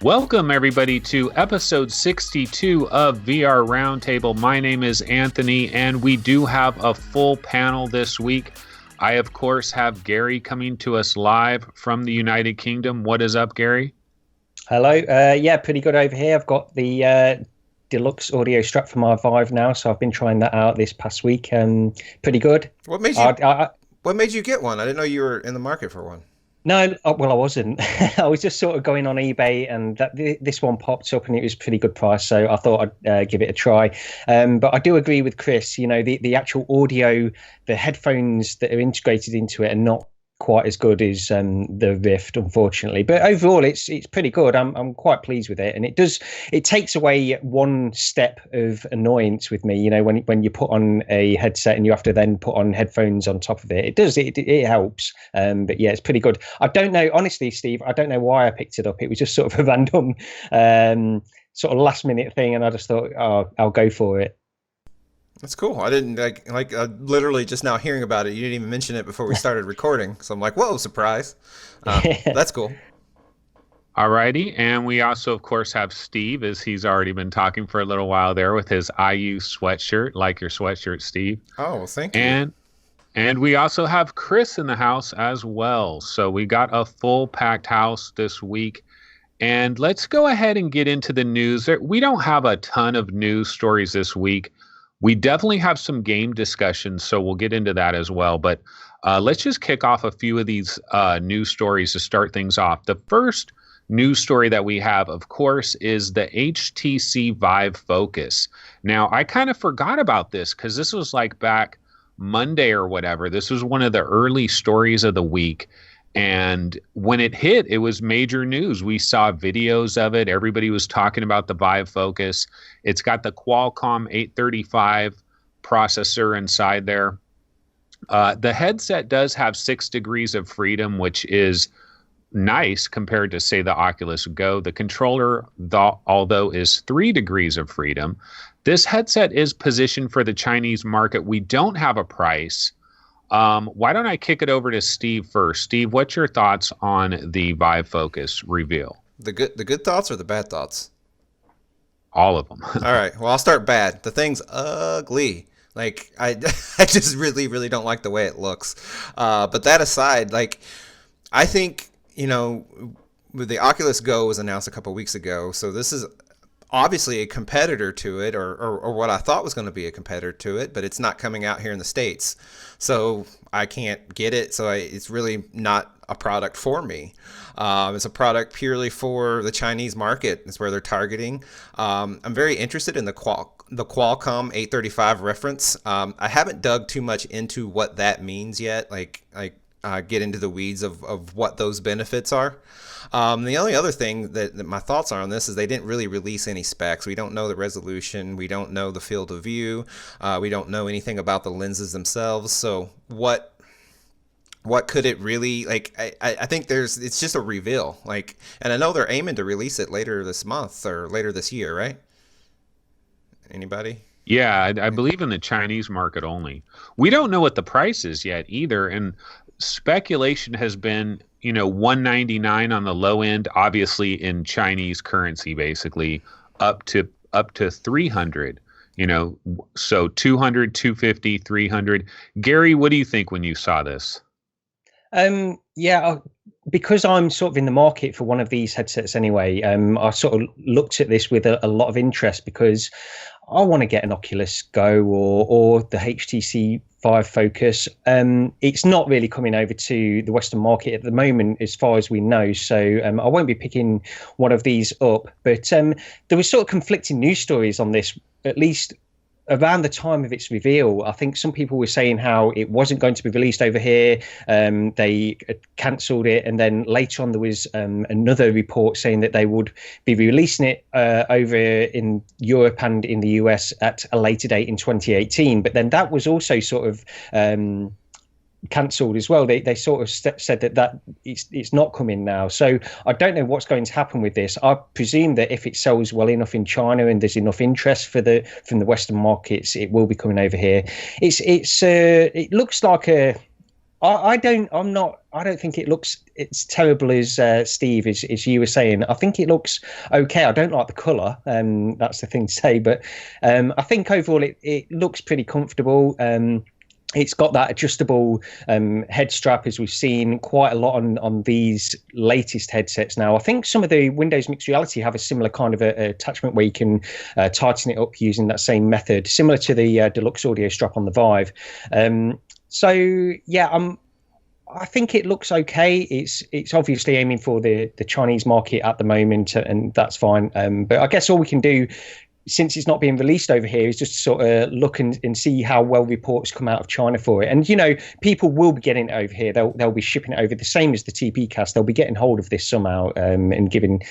Welcome, everybody, to episode 62 of VR Roundtable. My name is Anthony, and we do have a full panel this week. I, of course, have Gary coming to us live from the United Kingdom. What is up, Gary? Hello. Yeah, pretty good over here. I've got the deluxe audio strap for my Vive now, so I've been trying that out this past week. Pretty good. What made you get one? I didn't know you were in the market for one. No, well, I wasn't. I was just sort of going on eBay, and this one popped up, and it was a pretty good price, so I thought I'd give it a try. But I do agree with Chris. You know, the actual audio, the headphones that are integrated into it are not quite as good as the Rift, unfortunately. But overall, it's pretty good. I'm quite pleased with it, and it takes away one step of annoyance with me. You know, when you put on a headset and you have to then put on headphones on top of it, it helps. But yeah, it's pretty good. I don't know, honestly, Steve. I don't know why I picked it up. It was just sort of a random sort of last minute thing, and I just thought, oh, I'll go for it. That's cool. I didn't literally just now hearing about it. You didn't even mention it before we started recording. So I'm like, whoa, surprise. That's cool. Alrighty. And we also, of course, have Steve, as he's already been talking for a little while there with his IU sweatshirt, like your sweatshirt, Steve. Oh, well, thank you. And we also have Chris in the house as well. So we got a full packed house this week. And let's go ahead and get into the news. We don't have a ton of news stories this week. We definitely have some game discussions, so we'll get into that as well. But let's just kick off a few of these news stories to start things off. The first news story that we have, of course, is the HTC Vive Focus. Now, I kind of forgot about this because this was like back Monday or whatever. This was one of the early stories of the week. And when it hit, it was major news. We saw videos of it. Everybody was talking about the Vive Focus. It's got the Qualcomm 835 processor inside there. The headset does have 6 degrees of freedom, which is nice compared to, say, the Oculus Go. The controller, although, is 3 degrees of freedom. This headset is positioned for the Chinese market. We don't have a price. Why don't I kick it over to Steve first? Steve, what's your thoughts on the Vive Focus reveal? The good thoughts or the bad thoughts? All of them. All right. Well, I'll start bad. The thing's ugly. Like, I just really, really don't like the way it looks. But that aside, like, I think, you know, the Oculus Go was announced a couple weeks ago. So this is obviously a competitor to it, or what I thought was going to be a competitor to it, but it's not coming out here in the States. So I can't get it. So it's really not a product for me. It's a product purely for the Chinese market. It's where they're targeting. I'm very interested in the Qualcomm 835 reference. I haven't dug too much into what that means yet. Like get into the weeds of what those benefits are. The only other thing that my thoughts are on this is they didn't really release any specs. We don't know the resolution. We don't know the field of view. We don't know anything about the lenses themselves. So what could it really, like, I think it's just a reveal. Like, and I know they're aiming to release it later this month or later this year, right? Anybody? Yeah, I believe in the Chinese market only. We don't know what the price is yet either. And speculation has been, you know, $199 on the low end, obviously in Chinese currency, basically up to $300, you know, so $200, $250, $300. Gary, what do you think when you saw this? Yeah, because I'm sort of in the market for one of these headsets anyway, I sort of looked at this with a lot of interest because I want to get an Oculus Go or the HTC Vive Focus. It's not really coming over to the Western market at the moment, as far as we know. So I won't be picking one of these up. But there was sort of conflicting news stories on this, at least around the time of its reveal. I think some people were saying how it wasn't going to be released over here. They cancelled it. And then later on, there was another report saying that they would be releasing it over in Europe and in the US at a later date in 2018. But then that was also sort of cancelled as well. They sort of said that it's not coming now. So I don't know what's going to happen with this. I presume that if it sells well enough in China and there's enough interest from the Western markets, it will be coming over here. It looks like I don't. I don't think it looks. It's terrible as Steve, as you were saying. I think it looks okay. I don't like the color. That's the thing to say. But I think overall it looks pretty comfortable. It's got that adjustable head strap, as we've seen quite a lot on these latest headsets now. I think some of the Windows Mixed Reality have a similar kind of a attachment where you can tighten it up using that same method, similar to the Deluxe Audio strap on the Vive. So yeah, I think it looks okay. It's obviously aiming for the Chinese market at the moment, and that's fine. But I guess all we can do, since it's not being released over here, is just sort of look and see how well reports come out of China for it. And people will be getting it over here. They'll be shipping it over, the same as the TP Cast. They'll be getting hold of this somehow and getting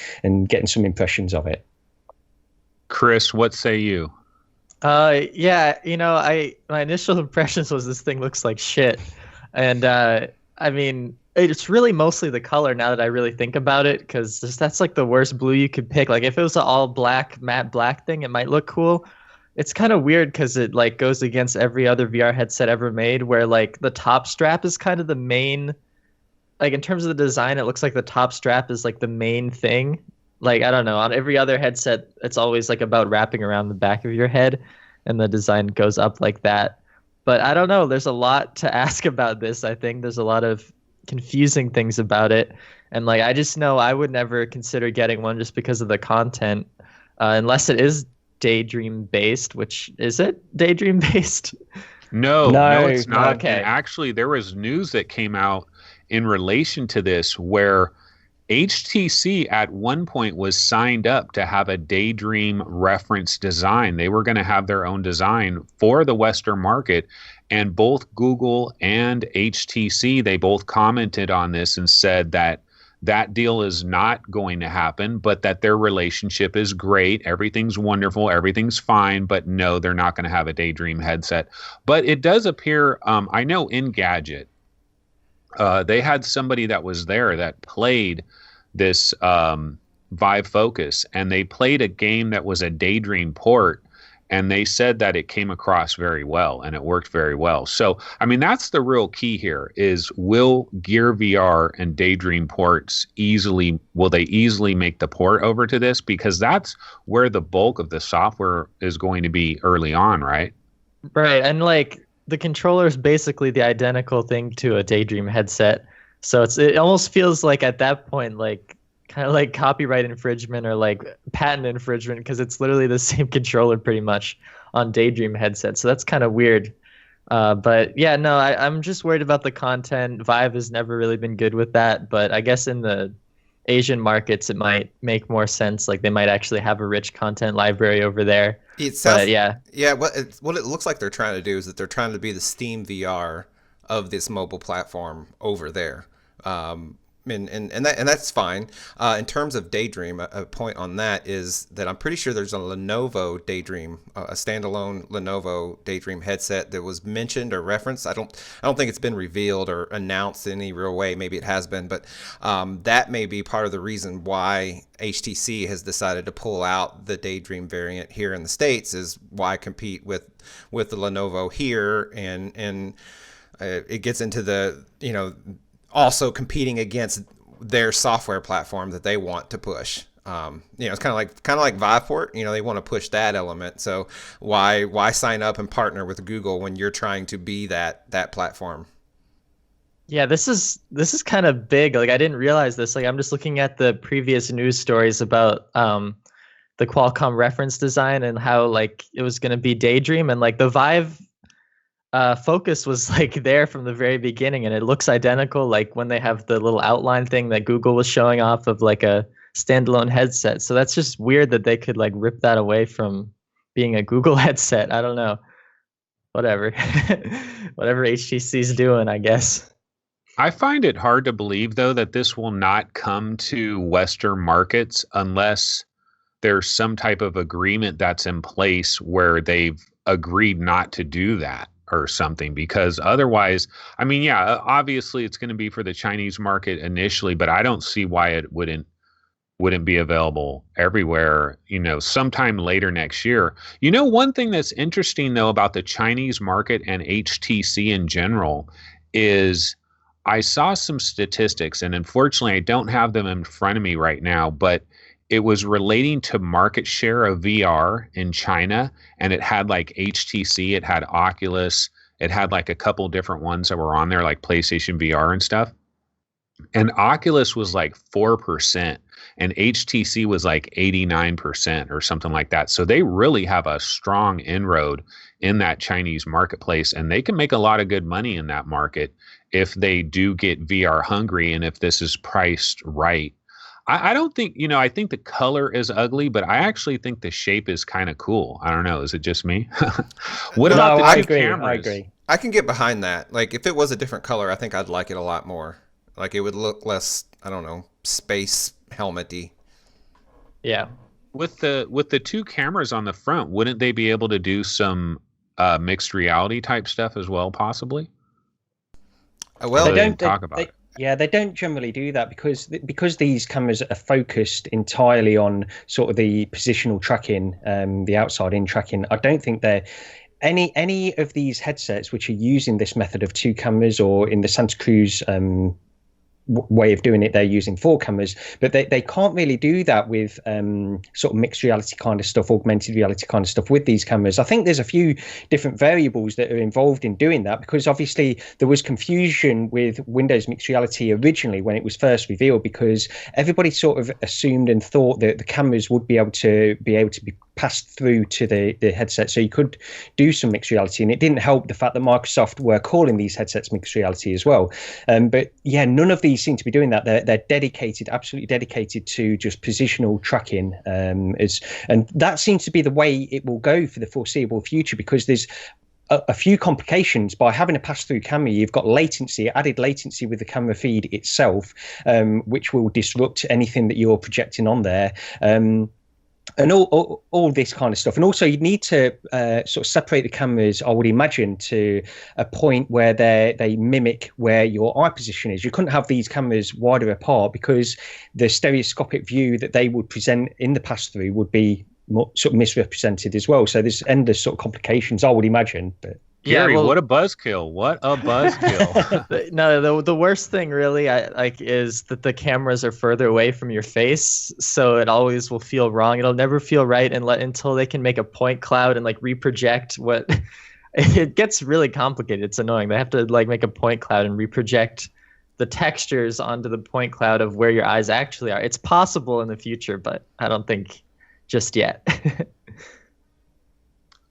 some impressions of it. Chris, what say you? Yeah, my initial impressions was this thing looks like shit, and I mean, it's really mostly the color now that I really think about it, because that's like the worst blue you could pick. Like if it was an all black matte black thing, it might look cool. It's kind of weird because it like goes against every other VR headset ever made, where like the top strap is kind of the main, like in terms of the design, it looks like the top strap is like the main thing. Like, I don't know, on every other headset, it's always like about wrapping around the back of your head, and the design goes up like that. But I don't know, there's a lot to ask about this. I think there's a lot of confusing things about it. And like, I just know I would never consider getting one just because of the content, unless it is Daydream based, which is it Daydream based? No, it's not. Okay. And actually, there was news that came out in relation to this where HTC at one point was signed up to have a Daydream reference design. They were going to have their own design for the Western market, and both Google and HTC, they both commented on this and said that that deal is not going to happen, but that their relationship is great. Everything's wonderful. Everything's fine. But no, they're not going to have a Daydream headset. But it does appear, I know Engadget, they had somebody that was there that played this Vive Focus, and they played a game that was a Daydream port, and they said that it came across very well and it worked very well. So, I mean, that's the real key here is, will Gear VR and Daydream ports will they easily make the port over to this? Because that's where the bulk of the software is going to be early on, right? Right, and like the controller is basically the identical thing to a Daydream headset. So it almost feels like at that point, like kind of like copyright infringement or like patent infringement, because it's literally the same controller pretty much on Daydream headsets. So that's kind of weird. But yeah, no, I'm just worried about the content. Vive has never really been good with that, but I guess in the Asian markets, it might make more sense. Like they might actually have a rich content library over there. It sounds, but yeah. What it looks like they're trying to do is that they're trying to be the Steam VR of this mobile platform over there. And that's fine. In terms of Daydream, a point on that is that I'm pretty sure there's a Lenovo Daydream, a standalone Lenovo Daydream headset that was mentioned or referenced. I don't think it's been revealed or announced in any real way. Maybe it has been, but that may be part of the reason why HTC has decided to pull out the Daydream variant here in the States, is why compete with the Lenovo here, and it gets into the, also competing against their software platform that they want to push. It's kind of like Viveport. They want to push that element. So why sign up and partner with Google when you're trying to be that platform? Yeah, this is kind of big. Like I didn't realize this. Like I'm just looking at the previous news stories about the Qualcomm reference design and how like it was going to be Daydream, and like the Vive Focus was like there from the very beginning, and it looks identical, like when they have the little outline thing that Google was showing off of like a standalone headset. So that's just weird that they could like rip that away from being a Google headset. I don't know. Whatever. Whatever HTC's doing, I guess. I find it hard to believe, though, that this will not come to Western markets unless there's some type of agreement that's in place where they've agreed not to do that or something, because otherwise, I mean, yeah, obviously it's going to be for the Chinese market initially, but I don't see why it wouldn't be available everywhere, sometime later next year. One thing that's interesting though about the Chinese market and HTC in general is I saw some statistics, and unfortunately, I don't have them in front of me right now, but it was relating to market share of VR in China, and it had like HTC, it had Oculus, it had like a couple different ones that were on there, like PlayStation VR and stuff. And Oculus was like 4%, and HTC was like 89% or something like that. So they really have a strong inroad in that Chinese marketplace, and they can make a lot of good money in that market if they do get VR hungry and if this is priced right. I don't think, I think the color is ugly, but I actually think the shape is kind of cool. I don't know. Is it just me? What No, about the I two agree. cameras? I agree. I can get behind that. Like if it was a different color, I think I'd like it a lot more. Like it would look less, I don't know, space helmety. Yeah. With the two cameras on the front, wouldn't they be able to do some mixed reality type stuff as well, possibly? Well, They didn't talk about it. Yeah, they don't generally do that because these cameras are focused entirely on sort of the positional tracking, the outside in tracking. I don't think they're any of these headsets which are using this method of two cameras, or in the Santa Cruz way of doing it, they're using four cameras, but they can't really do that with sort of mixed reality kind of stuff, augmented reality kind of stuff with these cameras. I think there's a few different variables that are involved in doing that, because obviously there was confusion with Windows mixed reality originally when it was first revealed, because everybody sort of assumed and thought that the cameras would be able to be passed through to the headset, so you could do some mixed reality. And it didn't help the fact that Microsoft were calling these headsets mixed reality as well. But yeah, none of these seem to be doing that. They're dedicated, absolutely dedicated to just positional tracking, and that seems to be the way it will go for the foreseeable future, because there's a few complications by having a pass-through camera. You've got added latency with the camera feed itself, which will disrupt anything that you're projecting on there. And all this kind of stuff. And also you need to sort of separate the cameras, I would imagine, to a point where they mimic where your eye position is. You couldn't have these cameras wider apart, because the stereoscopic view that they would present in the pass-through would be more, sort of misrepresented as well. So there's endless sort of complications, I would imagine. But Gary, what a buzzkill! What a buzzkill! No, the worst thing really, is that the cameras are further away from your face, so it always will feel wrong. It'll never feel right until they can make a point cloud and like reproject what. It gets really complicated. It's annoying. They have to like make a point cloud and reproject the textures onto the point cloud of where your eyes actually are. It's possible in the future, but I don't think just yet.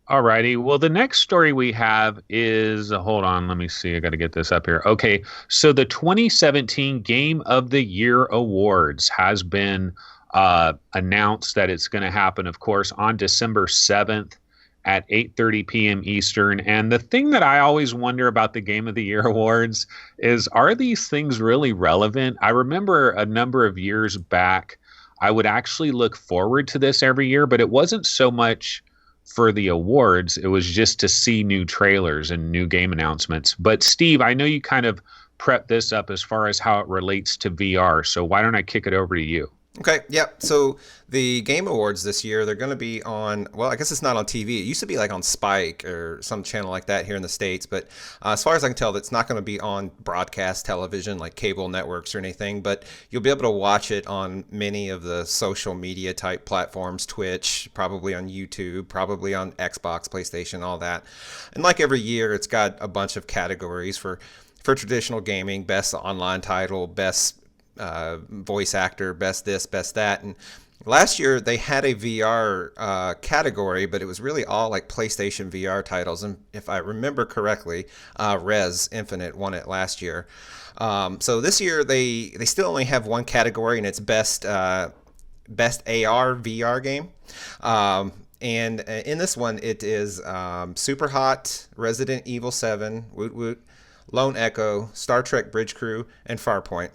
Alrighty. Well, the next story we have is, hold on, let me see. I got to get this up here. Okay. So the 2017 Game of the Year Awards has been announced that it's going to happen, of course, on December 7th at 8:30 p.m. Eastern. And the thing that I always wonder about the Game of the Year Awards is, are these things really relevant? I remember a number of years back, I would actually look forward to this every year, but it wasn't so much for the awards. It was just to see new trailers and new game announcements. But Steve, I know you kind of prepped this up as far as how it relates to VR. So why don't I kick it over to you? Okay, yeah. So the Game Awards this year, they're going to be on, well, I guess it's not on TV. It used to be like on Spike or some channel like that here in the States. But as far as I can tell, it's not going to be on broadcast television like cable networks or anything. But you'll be able to watch it on many of the social media type platforms, Twitch, probably on YouTube, probably on Xbox, PlayStation, all that. And like every year, it's got a bunch of categories for traditional gaming, best online title, best voice actor, best this, best that. And last year they had a VR category, but it was really all like PlayStation VR titles. And if I remember correctly, Res Infinite won it last year. So this year they still only have one category, and it's best AR VR game. And in this one, it is Super Hot, Resident Evil 7, Woot Woot, Lone Echo, Star Trek Bridge Crew, and Farpoint.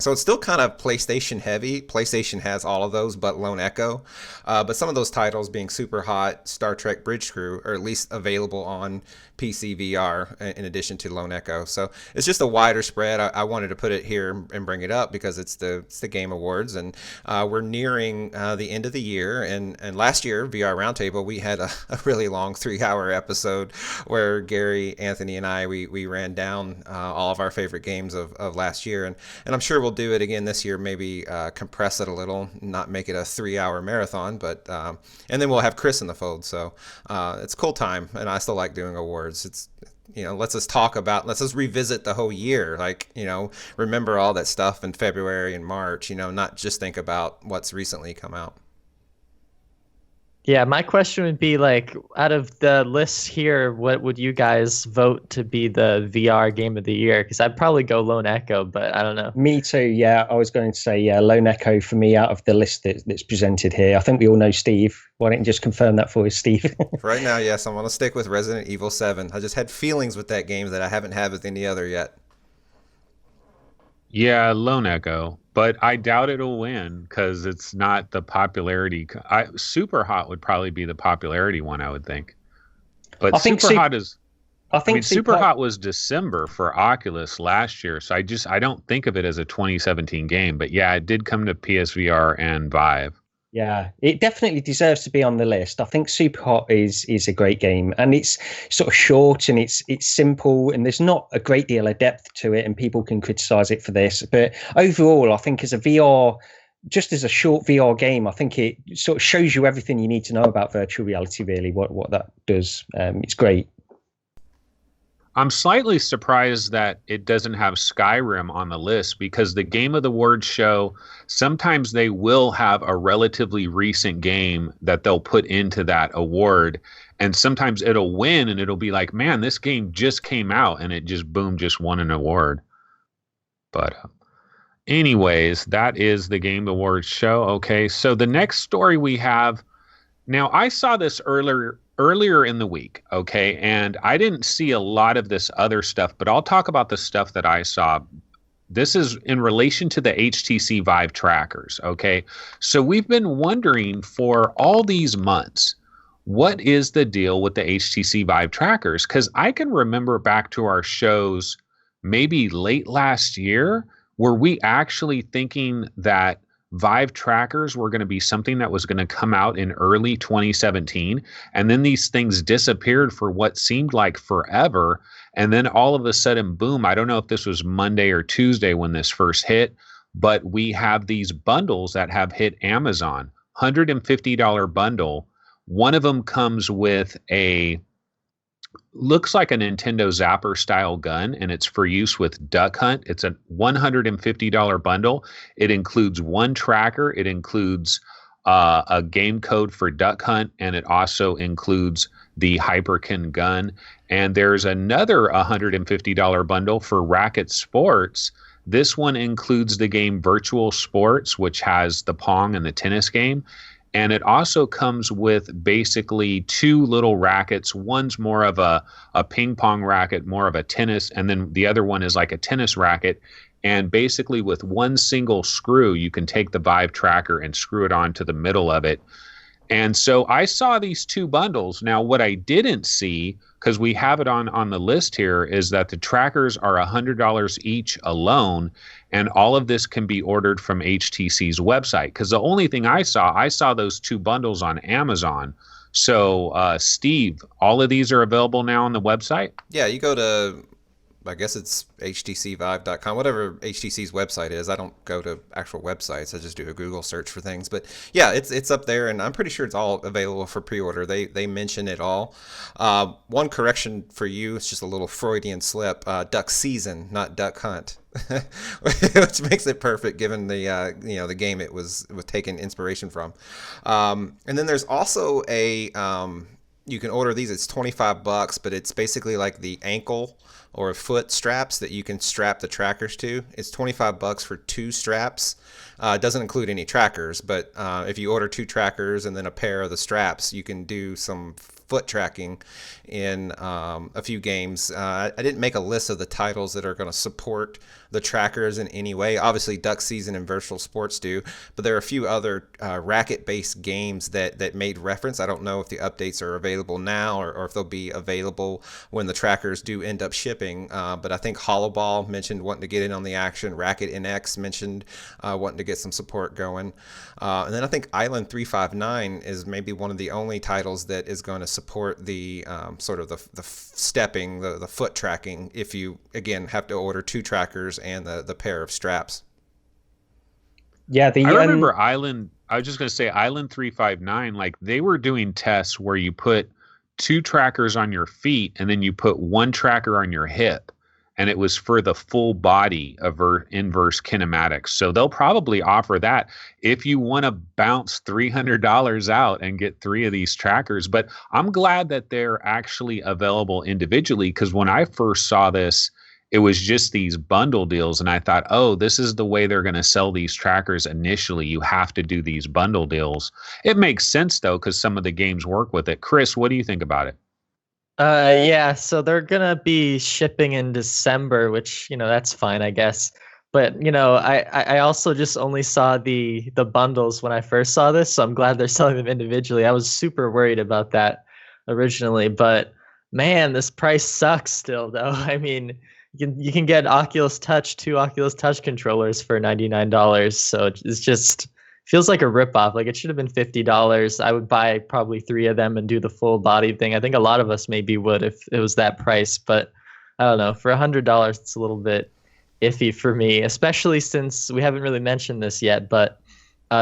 So it's still kind of PlayStation heavy. PlayStation has all of those but Lone Echo. But some of those titles, being Super Hot, Star Trek Bridge Crew, are at least available on PC VR in addition to Lone Echo. So it's just a wider spread. I wanted to put it here and bring it up because it's the Game Awards, and we're nearing the end of the year. And last year, VR Roundtable, we had a really long 3-hour episode where Gary, Anthony, and I we ran down all of our favorite games of last year, and I'm sure we'll do it again this year. Maybe compress it a little, not make it a 3-hour marathon, but and then we'll have Chris in the fold. So it's a cool time, and I still like doing awards. It's let's us revisit the whole year, like remember all that stuff in February and March, not just think about what's recently come out. Yeah, my question would be like, out of the lists here, what would you guys vote to be the VR game of the year? Because I'd probably go Lone Echo, but I don't know. Me too. Yeah, I was going to say Lone Echo for me out of the list that's presented here. I think we all know Steve. Why don't you just confirm that for us, Steve? Right now, yes, I'm going to stick with Resident Evil 7. I just had feelings with that game that I haven't had with any other yet. Yeah, Lone Echo, but I doubt it'll win because it's not the popularity. Super Hot would probably be the popularity one, I would think. But Super Hot was December for Oculus last year, so I don't think of it as a 2017 game. But yeah, it did come to PSVR and Vive. Yeah, it definitely deserves to be on the list. I think Super Hot is a great game, and it's sort of short and it's simple, and there's not a great deal of depth to it, and people can criticize it for this. But overall, I think as a VR, just as a short VR game, I think it sort of shows you everything you need to know about virtual reality, really, what that does. It's great. I'm slightly surprised that it doesn't have Skyrim on the list, because the Game of the Word show, sometimes they will have a relatively recent game that they'll put into that award, and sometimes it'll win and it'll be like, man, this game just came out, and it just won an award. But anyways, that is the Game Awards show. Okay, so the next story we have, now I saw this earlier in the week, okay, and I didn't see a lot of this other stuff, but I'll talk about the stuff that I saw. This is in relation to the HTC Vive trackers, okay? So we've been wondering for all these months, what is the deal with the HTC Vive trackers? Because I can remember back to our shows maybe late last year, were we actually thinking that Vive trackers were going to be something that was going to come out in early 2017, and then these things disappeared for what seemed like forever, and then all of a sudden, boom, I don't know if this was Monday or Tuesday when this first hit, but we have these bundles that have hit Amazon, $150 bundle. One of them comes with looks like a Nintendo Zapper style gun, and it's for use with Duck Hunt. It's a $150 bundle. It includes one tracker. It includes a game code for Duck Hunt, and it also includes the Hyperkin gun. And there's another $150 bundle for Racket Sports. This one includes the game Virtual Sports, which has the Pong and the tennis game. And it also comes with basically two little rackets. One's more of a ping pong racket, more of a tennis, and then the other one is like a tennis racket. And basically with one single screw, you can take the Vive tracker and screw it onto the middle of it. And so I saw these two bundles. Now, what I didn't see, because we have it on the list here, is that the trackers are $100 each alone, and all of this can be ordered from HTC's website. Because the only thing I saw those two bundles on Amazon. So, Steve, all of these are available now on the website? Yeah, you go to, I guess it's htcvive.com, whatever HTC's website is. I don't go to actual websites. I just do a Google search for things. But yeah, it's up there, and I'm pretty sure it's all available for pre-order. They mention it all. One correction for you, it's just a little Freudian slip. Duck season, not Duck Hunt, which makes it perfect given the game it was taken inspiration from. And then there's also you can order these. It's $25, but it's basically like the ankle or foot straps that you can strap the trackers to. It's $25 for two straps. It doesn't include any trackers, but if you order two trackers and then a pair of the straps, you can do some foot tracking in a few games. I didn't make a list of the titles that are going to support the trackers in any way. Obviously, Duck Season and Virtual Sports do, but there are a few other racket-based games that made reference. I don't know if the updates are available now or if they'll be available when the trackers do end up shipping. But I think Hollowball mentioned wanting to get in on the action. Racket NX mentioned wanting to get some support going. And then I think Island 359 is maybe one of the only titles that is going to support the sort of the stepping, the foot tracking, if you, again, have to order 2 trackers and the pair of straps. Yeah, I remember Island. I was just going to say Island 359. Like they were doing tests where you put 2 trackers on your feet and then you put 1 tracker on your hip, and it was for the full body of inverse kinematics. So they'll probably offer that if you want to bounce $300 out and get 3 of these trackers. But I'm glad that they're actually available individually, because when I first saw this, it was just these bundle deals, and I thought, oh, this is the way they're going to sell these trackers initially. You have to do these bundle deals. It makes sense, though, because some of the games work with it. Chris, what do you think about it? Yeah, so they're gonna be shipping in December, which, that's fine, I guess. But, I also just only saw the bundles when I first saw this, so I'm glad they're selling them individually. I was super worried about that originally, but man, this price sucks still, though. I mean, you can get Oculus Touch, 2 Oculus Touch controllers for $99. So it's just feels like a ripoff. Like it should have been $50. I would buy probably 3 of them and do the full body thing. I think a lot of us maybe would if it was that price, but I don't know. For $100, it's a little bit iffy for me, especially since we haven't really mentioned this yet, but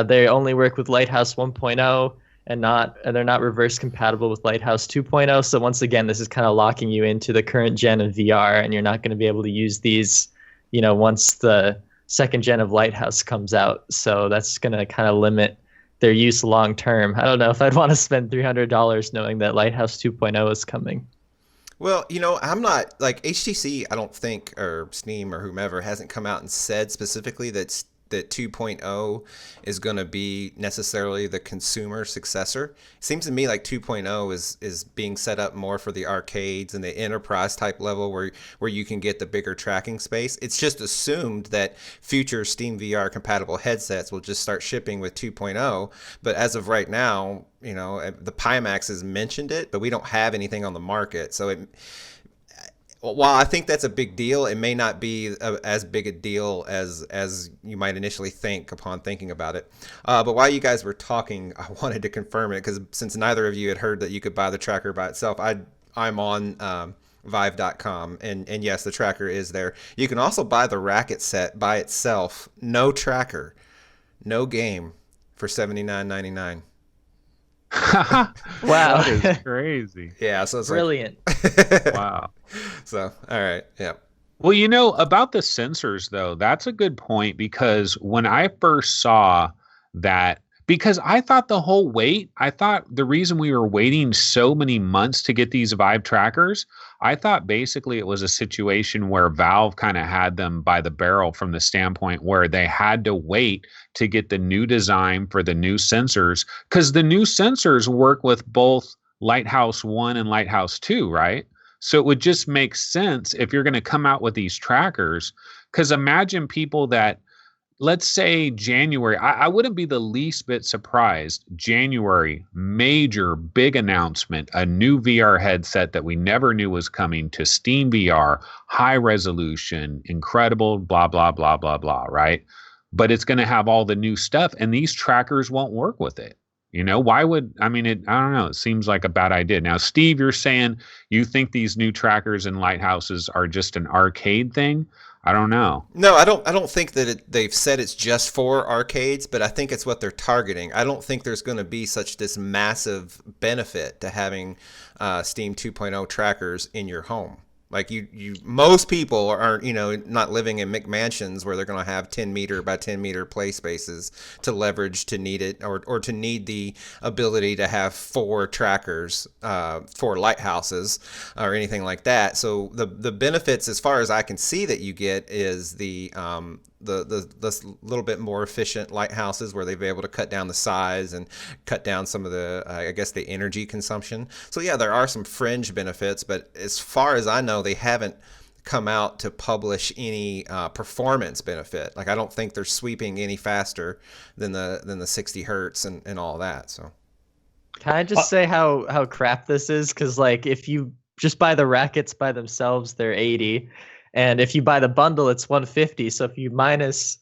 they only work with Lighthouse 1.0 and they're not reverse compatible with Lighthouse 2.0. So once again, this is kind of locking you into the current gen of VR, and you're not going to be able to use these, once the second gen of Lighthouse comes out. So that's going to kind of limit their use long term. I don't know if I'd want to spend $300 knowing that Lighthouse 2.0 is coming. Well, I'm not like HTC, I don't think, or Steam or whomever hasn't come out and said specifically that 2.0 is going to be necessarily the consumer successor. It seems to me like 2.0 is being set up more for the arcades and the enterprise type level where you can get the bigger tracking space. It's just assumed that future Steam VR compatible headsets will just start shipping with 2.0. But as of right now, the Pimax has mentioned it, but we don't have anything on the market. So while I think that's a big deal, it may not be as big a deal as you might initially think upon thinking about it. But while you guys were talking, I wanted to confirm it, because since neither of you had heard that you could buy the tracker by itself, I'm on Vive.com, and yes, the tracker is there. You can also buy the racket set by itself, no tracker, no game, for $79.99. Wow, that is crazy. Yeah, so it's brilliant. Wow. So, all right, yeah. Well, about the sensors, though, that's a good point, because when I first saw that, because I thought the reason we were waiting so many months to get these Vive trackers, I thought basically it was a situation where Valve kind of had them by the barrel from the standpoint where they had to wait to get the new design for the new sensors, because the new sensors work with both Lighthouse 1 and Lighthouse 2, right? So it would just make sense if you're going to come out with these trackers, because imagine people that, let's say January, I wouldn't be the least bit surprised. January, major, big announcement, a new VR headset that we never knew was coming to Steam VR, high resolution, incredible, blah, blah, blah, blah, blah, right? But it's going to have all the new stuff, and these trackers won't work with it. Why would, I don't know. It seems like a bad idea. Now, Steve, you're saying you think these new trackers and lighthouses are just an arcade thing? I don't know. No, I don't think that they've said it's just for arcades, but I think it's what they're targeting. I don't think there's going to be this massive benefit to having Steam 2.0 trackers in your home. Like most people aren't, not living in McMansions where they're going to have 10 meter by 10 meter play spaces to leverage to need it, or to need the ability to have 4 trackers, 4 lighthouses or anything like that. So the benefits, as far as I can see, that you get is the the little bit more efficient lighthouses where they've been able to cut down the size and cut down some of the I guess the energy consumption. So yeah, there are some fringe benefits, but as far as I know, they haven't come out to publish any performance benefit. Like I don't think they're sweeping any faster than the 60 hertz and all that. So can I just say how crap this is? Because like if you just buy the rackets by themselves, they're 80, and if you buy the bundle, it's 150. So if you minus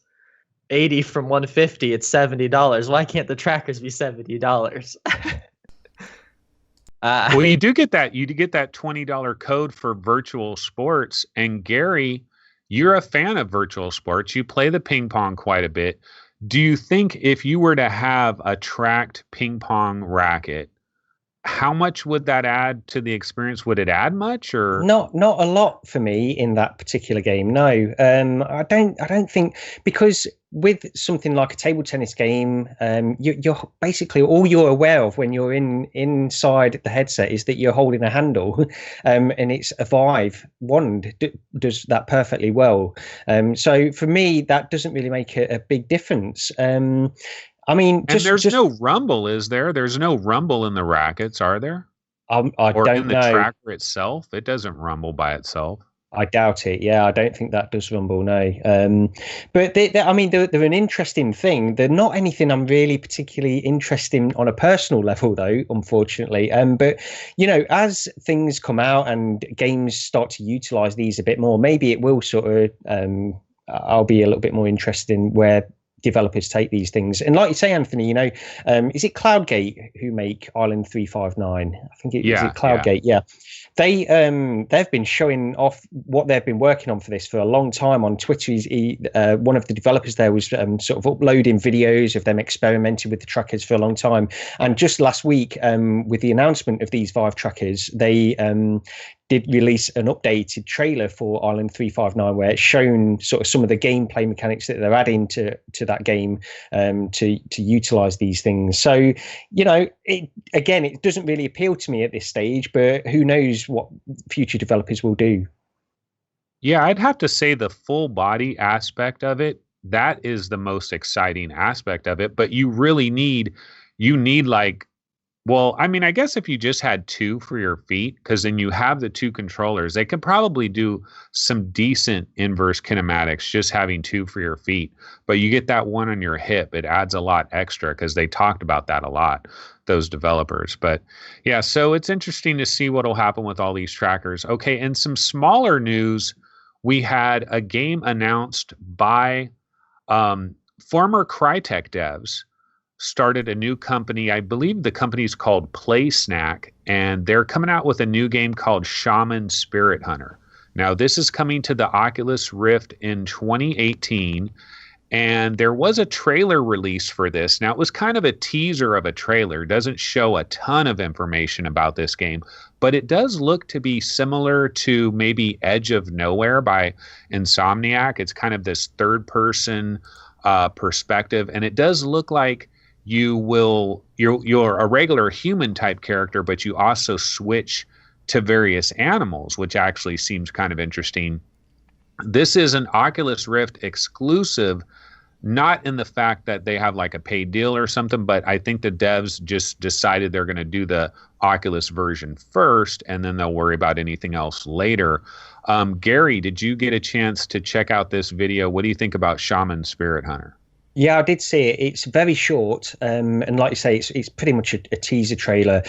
80 from 150, it's $70. Why can't the trackers be $70? Well, you do get that $20 code for virtual sports. And Gary, you're a fan of virtual sports. You play the ping pong quite a bit. Do you think if you were to have a tracked ping pong racket, how much would that add to the experience? Would it add much, or not a lot for me in that particular game? No, I don't think, because with something like a table tennis game, you're basically all you're aware of when you're inside the headset is that you're holding a handle, and it's a Vive wand does that perfectly well. So for me, that doesn't really make a big difference. I mean, there's no rumble, is there? There's no rumble in the rackets, are there? I or don't in the know. tracker itself? It doesn't rumble by itself. I doubt it. Yeah, I don't think that does rumble. No, but I mean, they're an interesting thing. They're not anything I'm really particularly interested in on a personal level, though, unfortunately. But you know, as things come out and games start to utilize these a bit more, maybe it will sort of. I'll be a little bit more interested in where developers take these things. And like you say, Anthony, you know, is it Cloudgate who make Island 359? I think is it Cloudgate? Yeah. They've been showing off what they've been working on for this for a long time on Twitter. One of the developers there was sort of uploading videos of them experimenting with the trackers for a long time. And just last week, with the announcement of these Vive trackers, they did release an updated trailer for Island 359 where it's shown sort of some of the gameplay mechanics that they're adding to that game to utilize these things. So, you know, it doesn't really appeal to me at this stage, but who knows what future developers will do. Yeah, I'd have to say the full body aspect of it, that is the most exciting aspect of it. But you need like, well, I mean, I guess if you just had two for your feet, because then you have the two controllers, they could probably do some decent inverse kinematics just having two for your feet. But you get that one on your hip, it adds a lot extra because they talked about that a lot, those developers. But yeah, so it's interesting to see what will happen with all these trackers. Okay, and some smaller news, we had a game announced by former Crytek devs. Started a new company. I believe the company's called Play Snack, and they're coming out with a new game called Shaman Spirithunter. Now, this is coming to the Oculus Rift in 2018, and there was a trailer release for this. Now, it was kind of a teaser of a trailer. It doesn't show a ton of information about this game, but it does look to be similar to maybe Edge of Nowhere by Insomniac. It's kind of this third-person perspective, and it does look like you're a regular human type character, but you also switch to various animals, which actually seems kind of interesting. This is an Oculus Rift exclusive, not in the fact that they have like a paid deal or something, but I think the devs just decided they're going to do the Oculus version first, and then they'll worry about anything else later. Gary, did you get a chance to check out this video? What do you think about Shaman Spirithunter? Yeah, I did see it. It's very short, and like you say, it's pretty much a teaser trailer.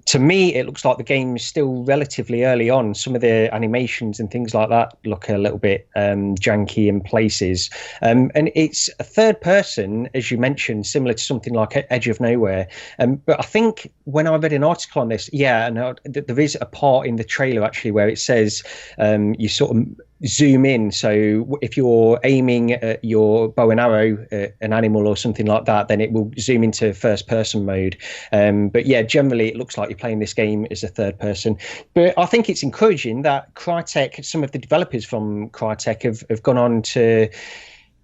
To me, it looks like the game is still relatively early on. Some of the animations and things like that look a little bit janky in places. And it's a third person, as you mentioned, similar to something like Edge of Nowhere. But I think when I read an article on this, there is a part in the trailer actually where it says you sort of zoom in. So if you're aiming at your bow and arrow at an animal or something like that, then it will zoom into first person mode. But yeah, generally it looks like you're playing this game as a third person. But I think it's encouraging that Crytek, some of the developers from Crytek have gone on to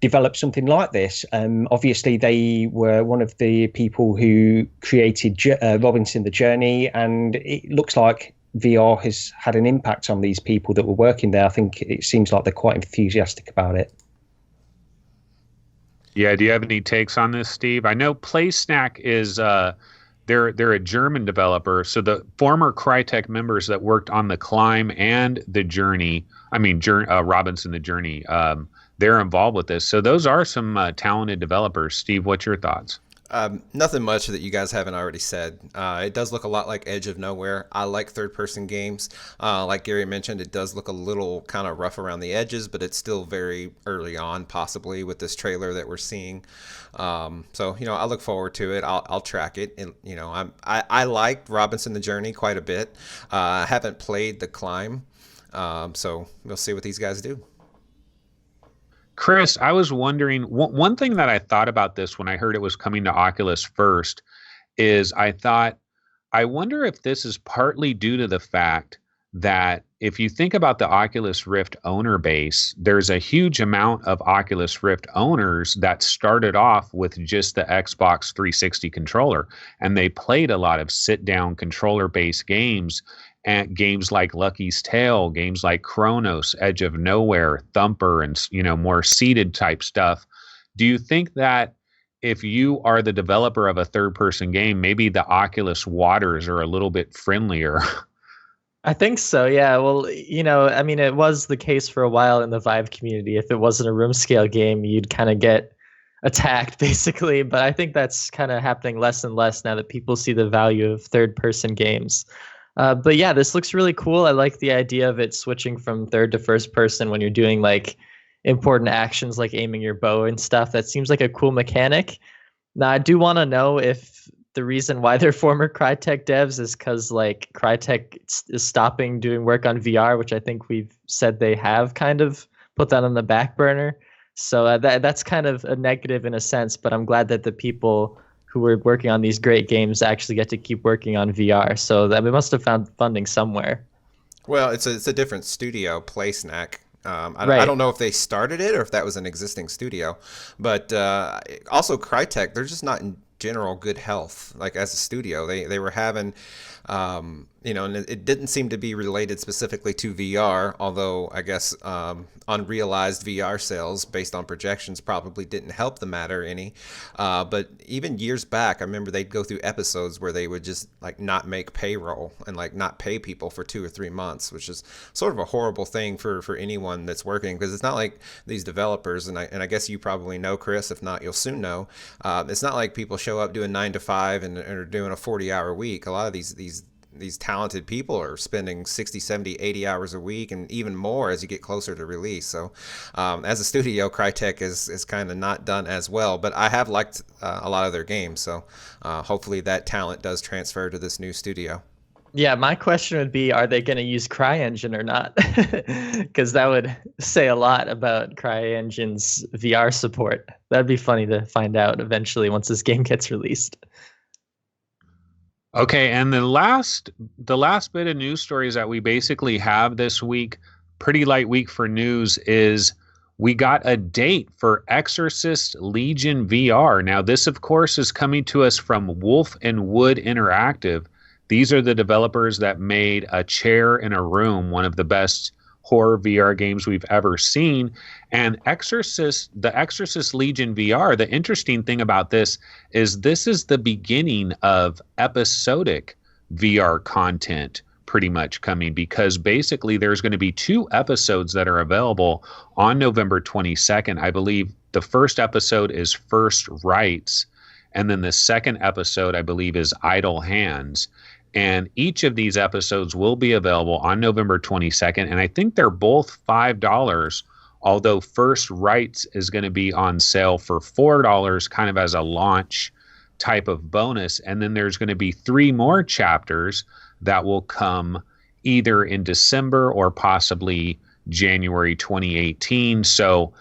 develop something like this. Obviously, they were one of the people who created Robinson the Journey, and it looks like VR has had an impact on these people that were working there. I think it seems like they're quite enthusiastic about it. Yeah, do you have any takes on this, Steve? I know PlaySnack is they're a German developer, so the former Crytek members that worked on the Climb and the Journey, Robinson the Journey, they're involved with this. So those are some talented developers. Steve, what's your thoughts? Nothing much that you guys haven't already said. It does look a lot like Edge of Nowhere. I like third-person games. Like Gary mentioned, it does look a little kind of rough around the edges, but it's still very early on, possibly, with this trailer that we're seeing. So, I look forward to it. I'll track it. And, I liked Robinson the Journey quite a bit. I haven't played The Climb, so we'll see what these guys do. Chris, I was wondering, one thing that I thought about this when I heard it was coming to Oculus first is I wonder if this is partly due to the fact that if you think about the Oculus Rift owner base, there's a huge amount of Oculus Rift owners that started off with just the Xbox 360 controller, and they played a lot of sit-down controller-based games. And games like Lucky's Tale, games like Chronos, Edge of Nowhere, Thumper, and more seated type stuff. Do you think that if you are the developer of a third-person game, maybe the Oculus waters are a little bit friendlier? I think so, yeah. Well, it was the case for a while in the Vive community. If it wasn't a room scale game, you'd kind of get attacked, basically. But I think that's kind of happening less and less now that people see the value of third-person games. But yeah, this looks really cool. I like the idea of it switching from third to first person when you're doing like important actions like aiming your bow and stuff. That seems like a cool mechanic. Now, I do want to know if the reason why they're former Crytek devs is because like Crytek is stopping doing work on VR, which I think we've said they have kind of put that on the back burner. So that's kind of a negative in a sense, but I'm glad that the people who were working on these great games actually get to keep working on VR. So that we must have found funding somewhere. Well, it's a different studio, PlaySnack. I don't know if they started it or if that was an existing studio, but also Crytek, they're just not in general good health. Like as a studio, they were having, and it didn't seem to be related specifically to VR, although I guess unrealized VR sales based on projections probably didn't help the matter any. But even years back, I remember they'd go through episodes where they would just like not make payroll and like not pay people for 2 or 3 months, which is sort of a horrible thing for anyone that's working, because it's not like these developers, and I guess you probably know, Chris, if not, you'll soon know. It's not like people show up doing 9 to 5 and are doing a 40-hour week. A lot of these talented people are spending 60, 70, 80 hours a week and even more as you get closer to release. So as a studio, Crytek is kind of not done as well, but I have liked a lot of their games. So hopefully that talent does transfer to this new studio. Yeah, my question would be, are they going to use CryEngine or not? Because that would say a lot about CryEngine's VR support. That'd be funny to find out eventually once this game gets released. Okay, and the last bit of news stories that we basically have this week, pretty light week for news, is we got a date for Exorcist Legion VR. Now, this, of course, is coming to us from Wolf and Wood Interactive. These are the developers that made A Chair in a Room, one of the best horror VR games we've ever seen. And the Exorcist Legion VR, the interesting thing about this is the beginning of episodic VR content pretty much coming, because basically there's going to be 2 episodes that are available on November 22nd. I believe the first episode is First Rites, and then the second episode, I believe, is Idle Hands. And each of these episodes will be available on November 22nd. And I think they're both $5, although First Rites is going to be on sale for $4, kind of as a launch type of bonus. And then there's going to be 3 more chapters that will come either in December or possibly January 2018. So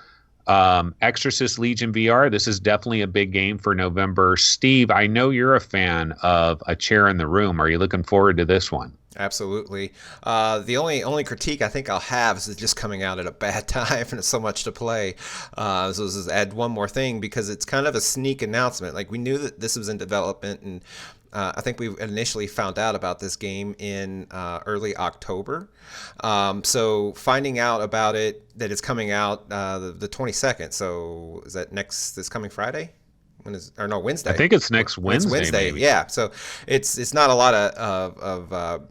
Exorcist Legion VR, this is definitely a big game for November. Steve, I know you're a fan of A Chair in the Room. Are you looking forward to this one? Absolutely. The only critique I think I'll have is it's just coming out at a bad time and it's so much to play. So let's just add one more thing, because it's kind of a sneak announcement. Like, we knew that this was in development, and I think we initially found out about this game in early October. So finding out about it, that it's coming out the 22nd. So is that this coming Friday? Wednesday? I think it's next Wednesday. It's Wednesday, maybe. yeah. So it's not a lot of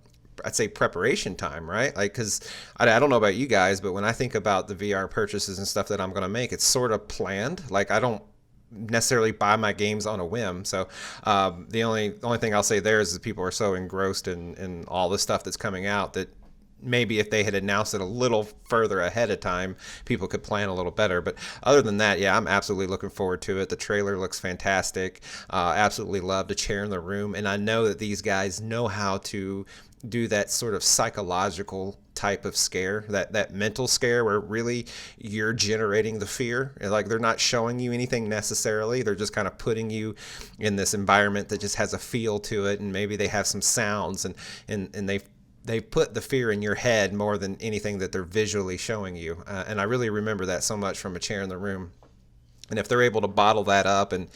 I'd say preparation time, right? Like, because I don't know about you guys, but when I think about the VR purchases and stuff that I'm going to make, it's sort of planned. Like, I don't necessarily buy my games on a whim. So the only thing I'll say there is that people are so engrossed in all the stuff that's coming out that maybe if they had announced it a little further ahead of time, people could plan a little better. But other than that, yeah, I'm absolutely looking forward to it. The trailer looks fantastic. Absolutely love the chair in the room. And I know that these guys know how to do that sort of psychological type of scare, that mental scare where really you're generating the fear. Like, they're not showing you anything necessarily. They're just kind of putting you in this environment that just has a feel to it. And maybe they have some sounds and they put the fear in your head more than anything that they're visually showing you. And I really remember that so much from A Chair in the Room. And if they're able to bottle that up and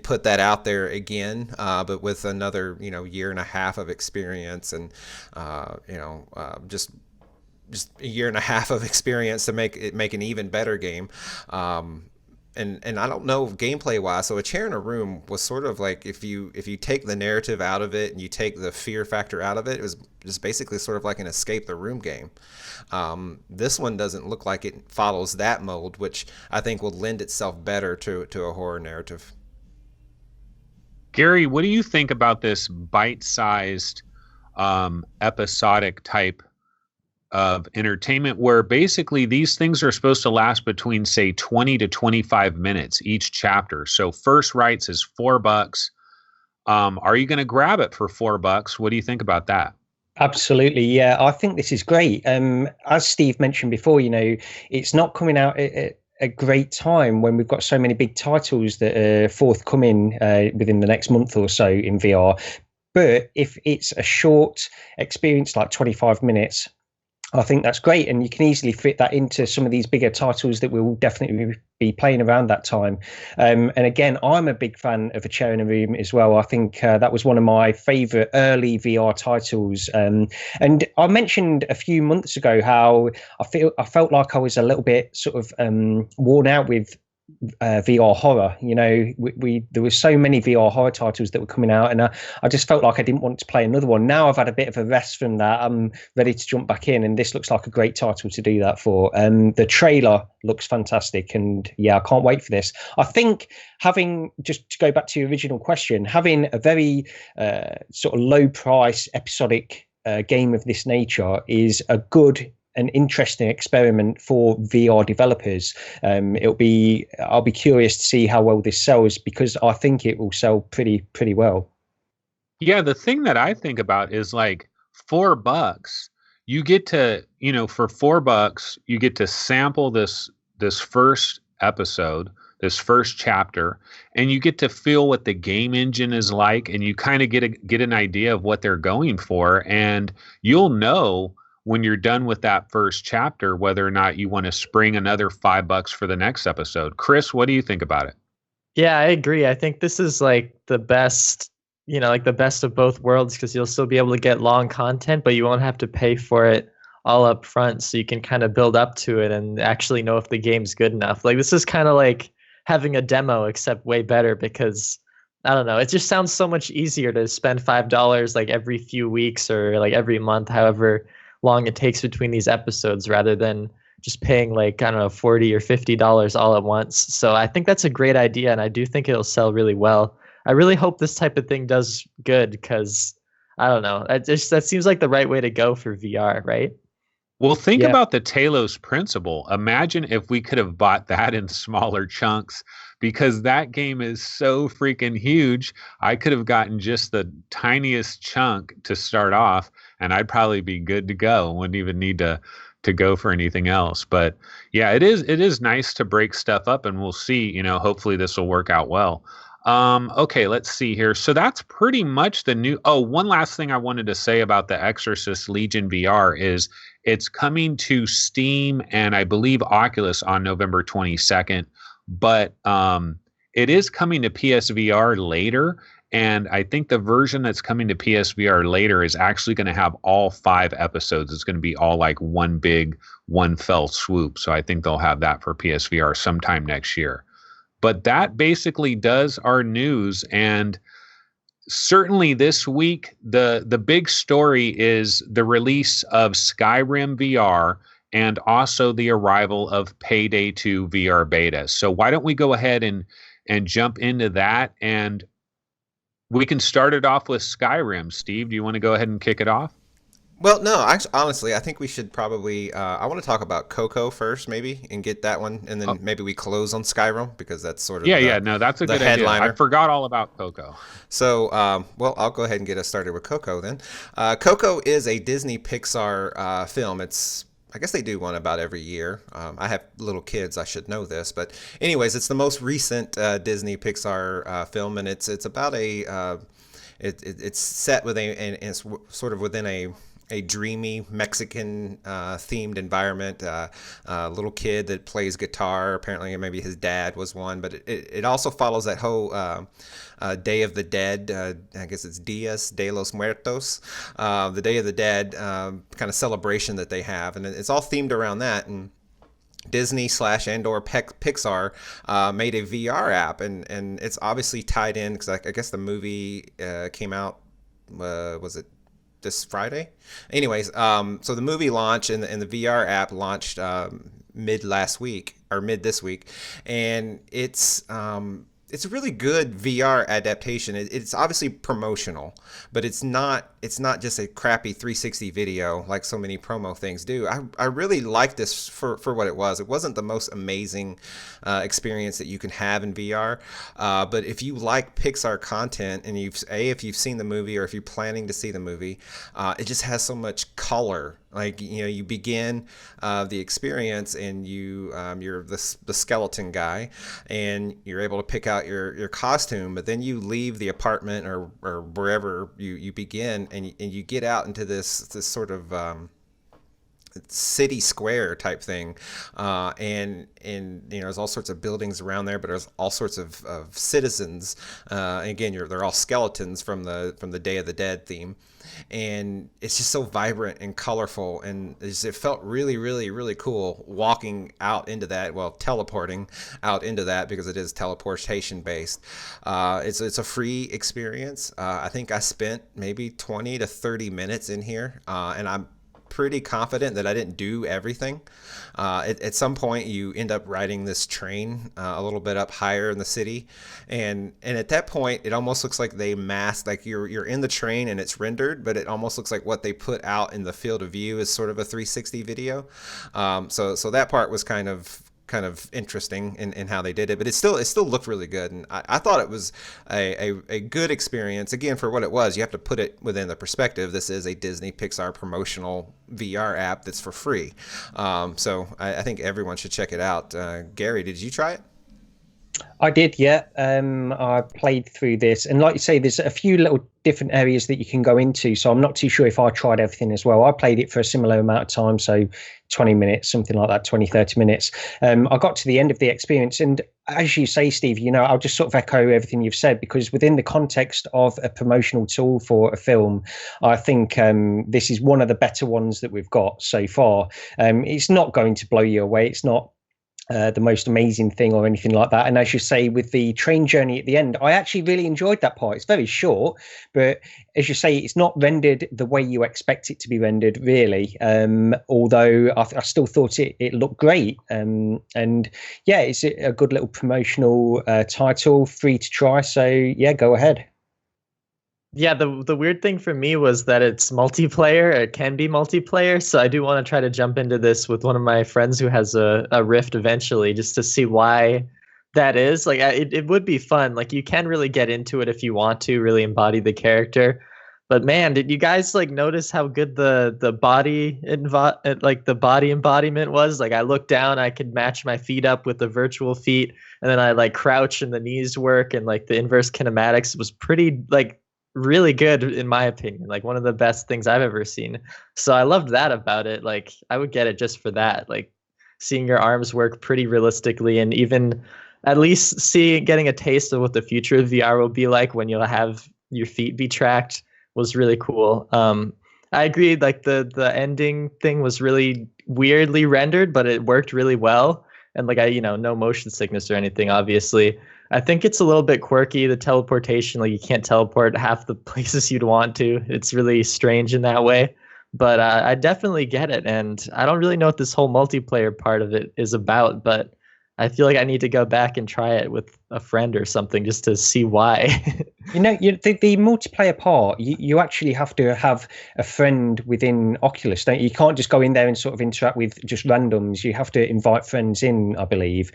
put that out there again, but with another, year and a half of experience and, just a year and a half of experience to make an even better game. And I don't know gameplay wise. So A Chair in a Room was sort of like, if you take the narrative out of it and you take the fear factor out of it, it was just basically sort of like an escape the room game. This one doesn't look like it follows that mold, which I think will lend itself better to a horror narrative. Gary, what do you think about this bite-sized episodic type of entertainment where basically these things are supposed to last between, say, 20 to 25 minutes each chapter? So First Rights is $4. Are you going to grab it for $4? What do you think about that? Absolutely. Yeah, I think this is great. As Steve mentioned before, it's not coming out at a great time when we've got so many big titles that are forthcoming within the next month or so in VR. But if it's a short experience, like 25 minutes, I think that's great, and you can easily fit that into some of these bigger titles that we'll definitely be playing around that time. And again, I'm a big fan of A Chair in a Room as well. I think that was one of my favourite early VR titles. And I mentioned a few months ago how I felt like I was a little bit sort of worn out with VR horror. There were so many VR horror titles that were coming out, and I just felt like I didn't want to play another one. Now I've had a bit of a rest from that. I'm ready to jump back in, and this looks like a great title to do that for. The trailer looks fantastic, and yeah, I can't wait for this. I think just to go back to your original question, having a very sort of low price episodic game of this nature is a good, an interesting experiment for VR developers. I'll be curious to see how well this sells, because I think it will sell pretty well. Yeah, the thing that I think about is like $4. You get to, for $4, you get to sample this first episode, this first chapter, and you get to feel what the game engine is like, and you kind of get an idea of what they're going for, and you'll know when you're done with that first chapter whether or not you want to spring another $5 for the next episode. Chris, what do you think about it? Yeah, I agree. I think this is like the best, like the best of both worlds, because you'll still be able to get long content, but you won't have to pay for it all up front, so you can kind of build up to it and actually know if the game's good enough. Like, this is kind of like having a demo, except way better, because I don't know, it just sounds so much easier to spend $5 like every few weeks or like every month, however long it takes between these episodes, rather than just paying like, I don't know, $40 or $50 all at once. So I think that's a great idea, and I do think it'll sell really well. I really hope this type of thing does good, because I don't know, that seems like the right way to go for VR, right? Well, think about the Talos principle. Imagine if we could have bought that in smaller chunks, because that game is so freaking huge. I could have gotten just the tiniest chunk to start off, and I'd probably be good to go. Wouldn't even need to go for anything else. But yeah, it is nice to break stuff up, and we'll see, hopefully this will work out well. Okay, let's see here. So that's pretty much the new. Oh, one last thing I wanted to say about the Exorcist Legion VR is it's coming to Steam and I believe Oculus on November 22nd, but it is coming to PSVR later. And I think the version that's coming to PSVR later is actually going to have all 5 episodes. It's going to be all like one big, one fell swoop. So I think they'll have that for PSVR sometime next year. But that basically does our news. And certainly this week, the big story is the release of Skyrim VR and also the arrival of Payday 2 VR beta. So why don't we go ahead and jump into that? And we can start it off with Skyrim. Steve, do you want to go ahead and kick it off? Well, no, actually, honestly, I think we should probably. I want to talk about Coco first, maybe, and get that one, and then maybe we close on Skyrim because that's sort of no, that's a good headliner. Idea. I forgot all about Coco. So, well, I'll go ahead and get us started with Coco then. Coco is a Disney Pixar film. I guess they do one about every year. I have little kids, I should know this, but anyways, it's the most recent Disney Pixar film, and it's about it's set with and it's sort of within a dreamy Mexican themed environment. A little kid that plays guitar. Apparently, maybe his dad was one, but it also follows that whole Day of the Dead. I guess it's Dias de los Muertos, the Day of the Dead kind of celebration that they have, and it's all themed around that. And Disney / and/or Pixar made a VR app, and it's obviously tied in because I guess the movie came out. Was it this Friday? Anyways, so the movie launched and the VR app launched mid this week, and it's a really good VR adaptation. It's obviously promotional, but it's not just a crappy 360 video like so many promo things do. I really like this for what it was. It wasn't the most amazing experience that you can have in VR, but if you like Pixar content and if you've seen the movie or if you're planning to see the movie, it just has so much color. Like, you begin the experience and you're the skeleton guy and you're able to pick out your costume, but then you leave the apartment or wherever you begin and you get out into this sort of city square type thing, and there's all sorts of buildings around there, but there's all sorts of citizens. And again, they're all skeletons from the Day of the Dead theme. And it's just so vibrant and colorful, and it felt really, really, really cool walking out into that. Well, teleporting out into that because it is teleportation based. It's a free experience. I think I spent maybe 20 to 30 minutes in here, and I'm pretty confident that I didn't do everything. At some point, you end up riding this train a little bit up higher in the city, and at that point, it almost looks like they masked, like you're in the train and it's rendered, but it almost looks like what they put out in the field of view is sort of a 360 video. So that part was kind of interesting in how they did it, but it still looked really good, and I thought it was a good experience. Again, for what it was, you have to put it within the perspective. This is a Disney Pixar promotional VR app that's for free, so I think everyone should check it out. Gary, did you try it? I did, yeah. I played through this, and like you say, there's a few little different areas that you can go into, so I'm not too sure if I tried everything as well. I played it for a similar amount of time, so 20 minutes, something like that, 20, 30 minutes. I got to the end of the experience, and as you say, Steve, I'll just sort of echo everything you've said, because within the context of a promotional tool for a film, I think this is one of the better ones that we've got so far. It's not going to blow you away. It's not the most amazing thing or anything like that. And as you say, with the train journey at the end, I actually really enjoyed that part. It's very short, but as you say, it's not rendered the way you expect it to be rendered, really. Although I still thought it looked great. And yeah, it's a good little promotional title, free to try. So yeah, go ahead. Yeah, the weird thing for me was that it's multiplayer. It can be multiplayer, so I do want to try to jump into this with one of my friends who has a Rift eventually, just to see why that is. Like, it would be fun. Like, you can really get into it if you want to really embody the character. But man, did you guys notice how good the body the body embodiment was? Like, I looked down, I could match my feet up with the virtual feet, and then I crouch and the knees work, and the inverse kinematics was pretty really good in my opinion, one of the best things I've ever seen. So I loved that about it. I would get it just for that, seeing your arms work pretty realistically, and even at least getting a taste of what the future of VR will be like when you'll have your feet be tracked was really cool. I agreed, like the ending thing was really weirdly rendered, but it worked really well. And like no motion sickness or anything, obviously. I think it's a little bit quirky, the teleportation, like you can't teleport half the places you'd want to. It's really strange in that way. But I definitely get it. And I don't really know what this whole multiplayer part of it is about, but I feel like I need to go back and try it with a friend or something just to see why. The multiplayer part, you actually have to have a friend within Oculus, don't you? You can't just go in there and sort of interact with just randoms. You have to invite friends in, I believe.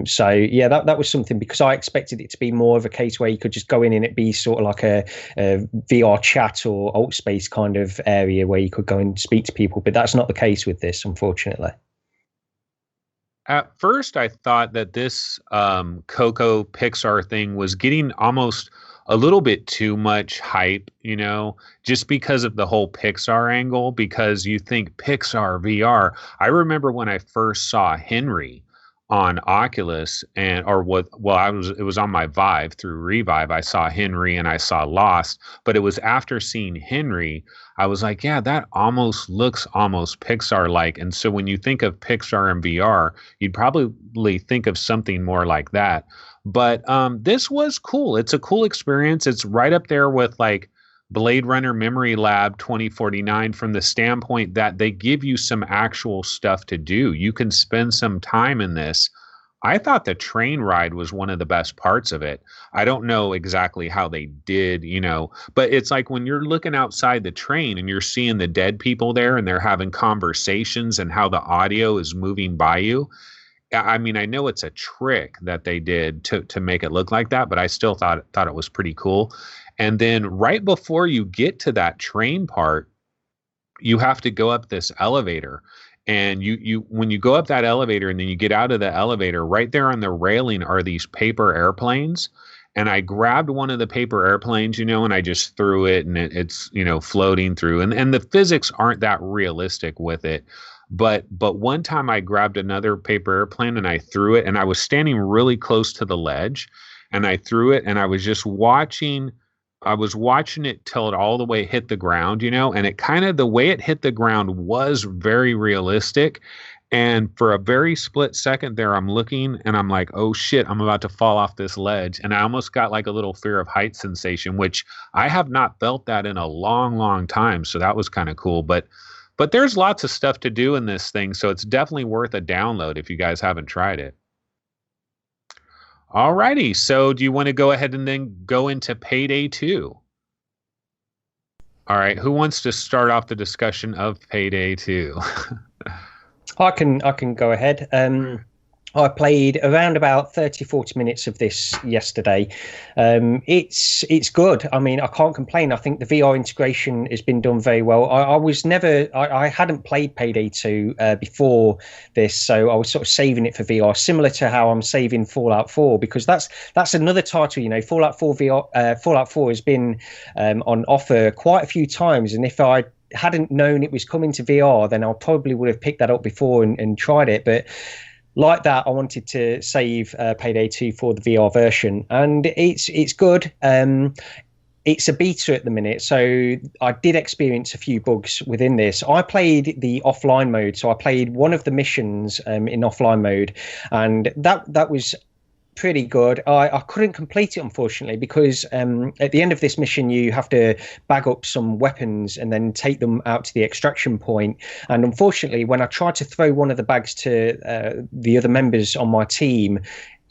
So yeah, that was something, because I expected it to be more of a case where you could just go in and it be sort of like a VR chat or alt space kind of area where you could go and speak to people. But that's not the case with this, unfortunately. At first, I thought that this Coco Pixar thing was getting almost a little bit too much hype, just because of the whole Pixar angle, because you think Pixar VR. I remember when I first saw Henry on Oculus it was on my Vive through Revive. I saw Henry and I saw Lost, but it was after seeing Henry, I was like, yeah, that almost looks almost Pixar-like. And so when you think of Pixar and VR, you'd probably think of something more like that. But this was cool. It's a cool experience. It's right up there with like Blade Runner Memory Lab 2049 from the standpoint that they give you some actual stuff to do. You can spend some time in this. I thought the train ride was one of the best parts of it. I don't know exactly how they did, but it's like when you're looking outside the train and you're seeing the dead people there and they're having conversations and how the audio is moving by you. I mean, I know it's a trick that they did to make it look like that, but I still thought it was pretty cool. And then right before you get to that train part, you have to go up this elevator. And you when you go up that elevator and then you get out of the elevator, right there on the railing are these paper airplanes. And I grabbed one of the paper airplanes, and I just threw it, and it's floating through. And the physics aren't that realistic with it. But one time I grabbed another paper airplane and I threw it, and I was standing really close to the ledge, and I threw it, and I was just watching. I was watching it till it all the way hit the ground, and it kind of, the way it hit the ground was very realistic. And for a very split second there, I'm looking and I'm like, oh shit, I'm about to fall off this ledge. And I almost got like a little fear of height sensation, which I have not felt that in a long, long time. So that was kind of cool. But there's lots of stuff to do in this thing. So it's definitely worth a download if you guys haven't tried it. All righty. So do you want to go ahead and then go into Payday 2? All right. Who wants to start off the discussion of Payday 2? I can go ahead. I played around about 30-40 minutes of this yesterday. It's good. I mean, I can't complain. I think the VR integration has been done very well. I hadn't played Payday 2 before this, so I was sort of saving it for VR, similar to how I'm saving Fallout 4, because that's another title. Fallout 4 VR. Fallout 4 has been on offer quite a few times, and if I hadn't known it was coming to VR, then I probably would have picked that up before and tried it. But like that, I wanted to save Payday 2 for the VR version, and it's good. It's a beta at the minute, so I did experience a few bugs within this. I played the offline mode, so I played one of the missions in offline mode, and that was pretty good. I couldn't complete it, unfortunately, because at the end of this mission you have to bag up some weapons and then take them out to the extraction point. And unfortunately, when I tried to throw one of the bags to the other members on my team,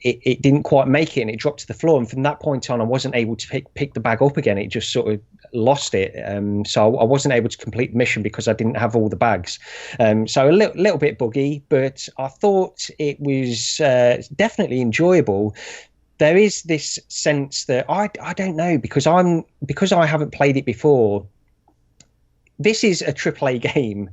it didn't quite make it, and it dropped to the floor. And from that point on, I wasn't able to pick the bag up again. It just sort of lost it. So I wasn't able to complete the mission because I didn't have all the bags. So a little bit buggy, but I thought it was definitely enjoyable. There is this sense that I don't know, because I haven't played it before. This is a AAA game,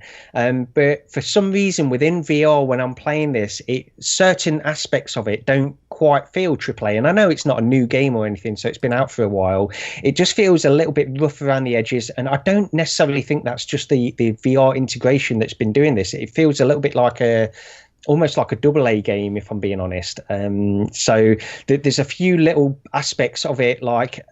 but for some reason within VR, when I'm playing this, certain aspects of it don't quite feel AAA. And I know it's not a new game or anything, so it's been out for a while. It just feels a little bit rough around the edges, and I don't necessarily think that's just the VR integration that's been doing this. It feels a little bit like a almost like a double A game, if I'm being honest. So there's a few little aspects of it, like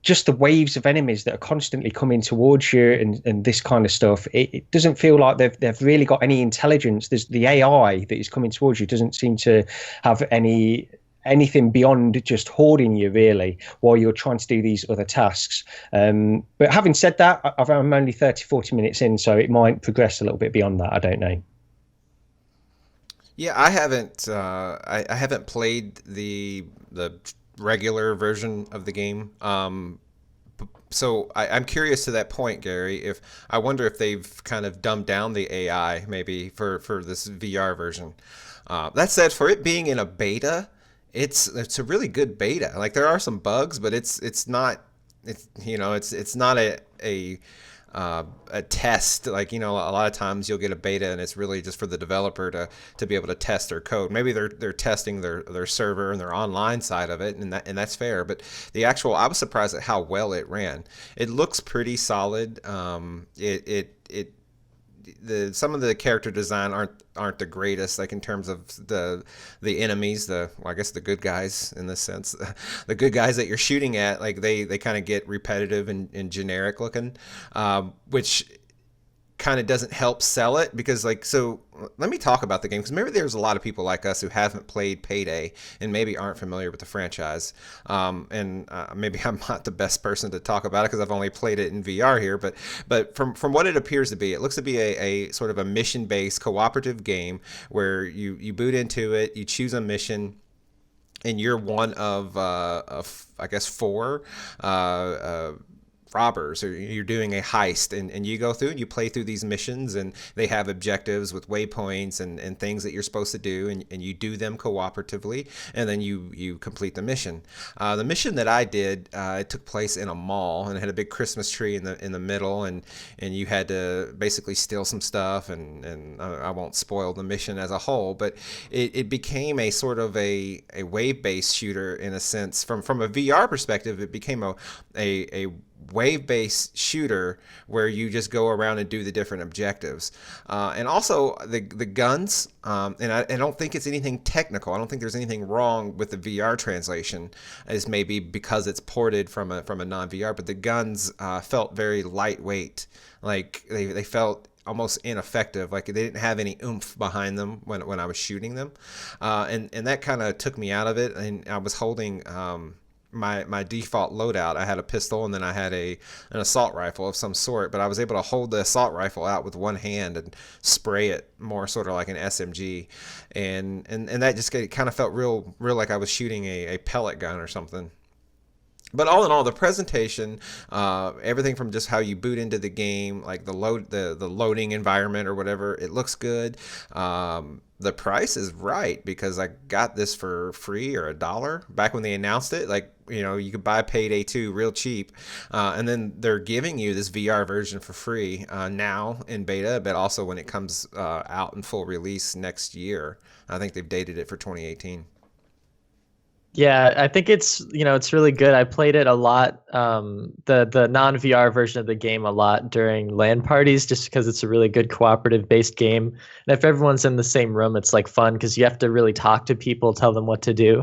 just the waves of enemies that are constantly coming towards you, and this kind of stuff. It doesn't feel like they've really got any intelligence. There's the AI that is coming towards you doesn't seem to have anything beyond just hoarding you, really, while you're trying to do these other tasks. But having said that, I'm only 30-40 minutes in, so it might progress a little bit beyond that. I don't know. Yeah, I haven't. I haven't played the regular version of the game. So I'm curious to that point, Gary. If I wonder if they've kind of dumbed down the AI maybe for this VR version. That said, for it being in a beta, it's a really good beta. Like there are some bugs, but it's not a test. Like, a lot of times you'll get a beta and it's really just for the developer to be able to test their code. Maybe they're testing their server and their online side of it, and that's fair. But I was surprised at how well it ran. It looks pretty solid. Some of the character design aren't the greatest, like in terms of the enemies, I guess the good guys in this sense, the good guys that you're shooting at, like they kind of get repetitive and generic looking, which kind of doesn't help sell it, because so let me talk about the game, because maybe there's a lot of people like us who haven't played Payday and maybe aren't familiar with the franchise, and maybe I'm not the best person to talk about it because I've only played it in VR here, but from what it appears to be, it looks to be a sort of a mission-based cooperative game where you boot into it, you choose a mission, and you're one of I guess 4 robbers, or you're doing a heist, and you go through and you play through these missions, and they have objectives with waypoints and things that you're supposed to do, and you do them cooperatively, and then you complete the mission. The mission that I did, it took place in a mall, and it had a big Christmas tree in the middle, and you had to basically steal some stuff, and I won't spoil the mission as a whole, but it became a sort of a wave-based shooter in a sense. From a VR perspective, it became a wave-based shooter where you just go around and do the different objectives, and also the guns, and I don't think it's anything technical. I don't think there's anything wrong with the VR translation, as maybe because it's ported from a non-VR, but the guns felt very lightweight. Like they felt almost ineffective, like they didn't have any oomph behind them when I was shooting them, and that kind of took me out of it. And I was holding my default loadout. I had a pistol, and then I had an assault rifle of some sort, but I was able to hold the assault rifle out with one hand and spray it more sort of like an SMG, and that just kind of felt real like I was shooting a pellet gun or something. But all in all, the presentation, everything from just how you boot into the game, like the loading environment or whatever, it looks good. The price is right, because I got this for free or $1 back when they announced it. Like, you could buy Payday 2 real cheap, and then they're giving you this VR version for free now in beta, but also when it comes out in full release next year. I think they've dated it for 2018. Yeah, I think it's really good. I played it a lot, the non-VR version of the game a lot during LAN parties, just because it's a really good cooperative based game. And if everyone's in the same room, it's like fun because you have to really talk to people, tell them what to do.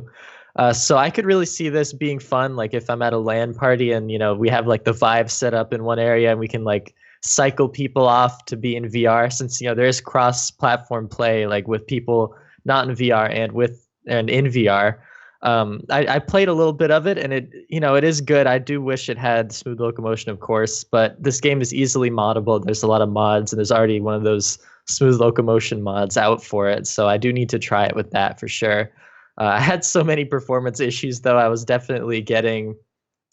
So I could really see this being fun. Like if I'm at a LAN party and we have like the Vive set up in one area, and we can like cycle people off to be in VR, since there is cross-platform play, like with people not in VR and in VR. I played a little bit of it, and it is good. I do wish it had smooth locomotion, of course, but this game is easily moddable. There's a lot of mods, and there's already one of those smooth locomotion mods out for it. So I do need to try it with that for sure. I had so many performance issues, though. I was definitely getting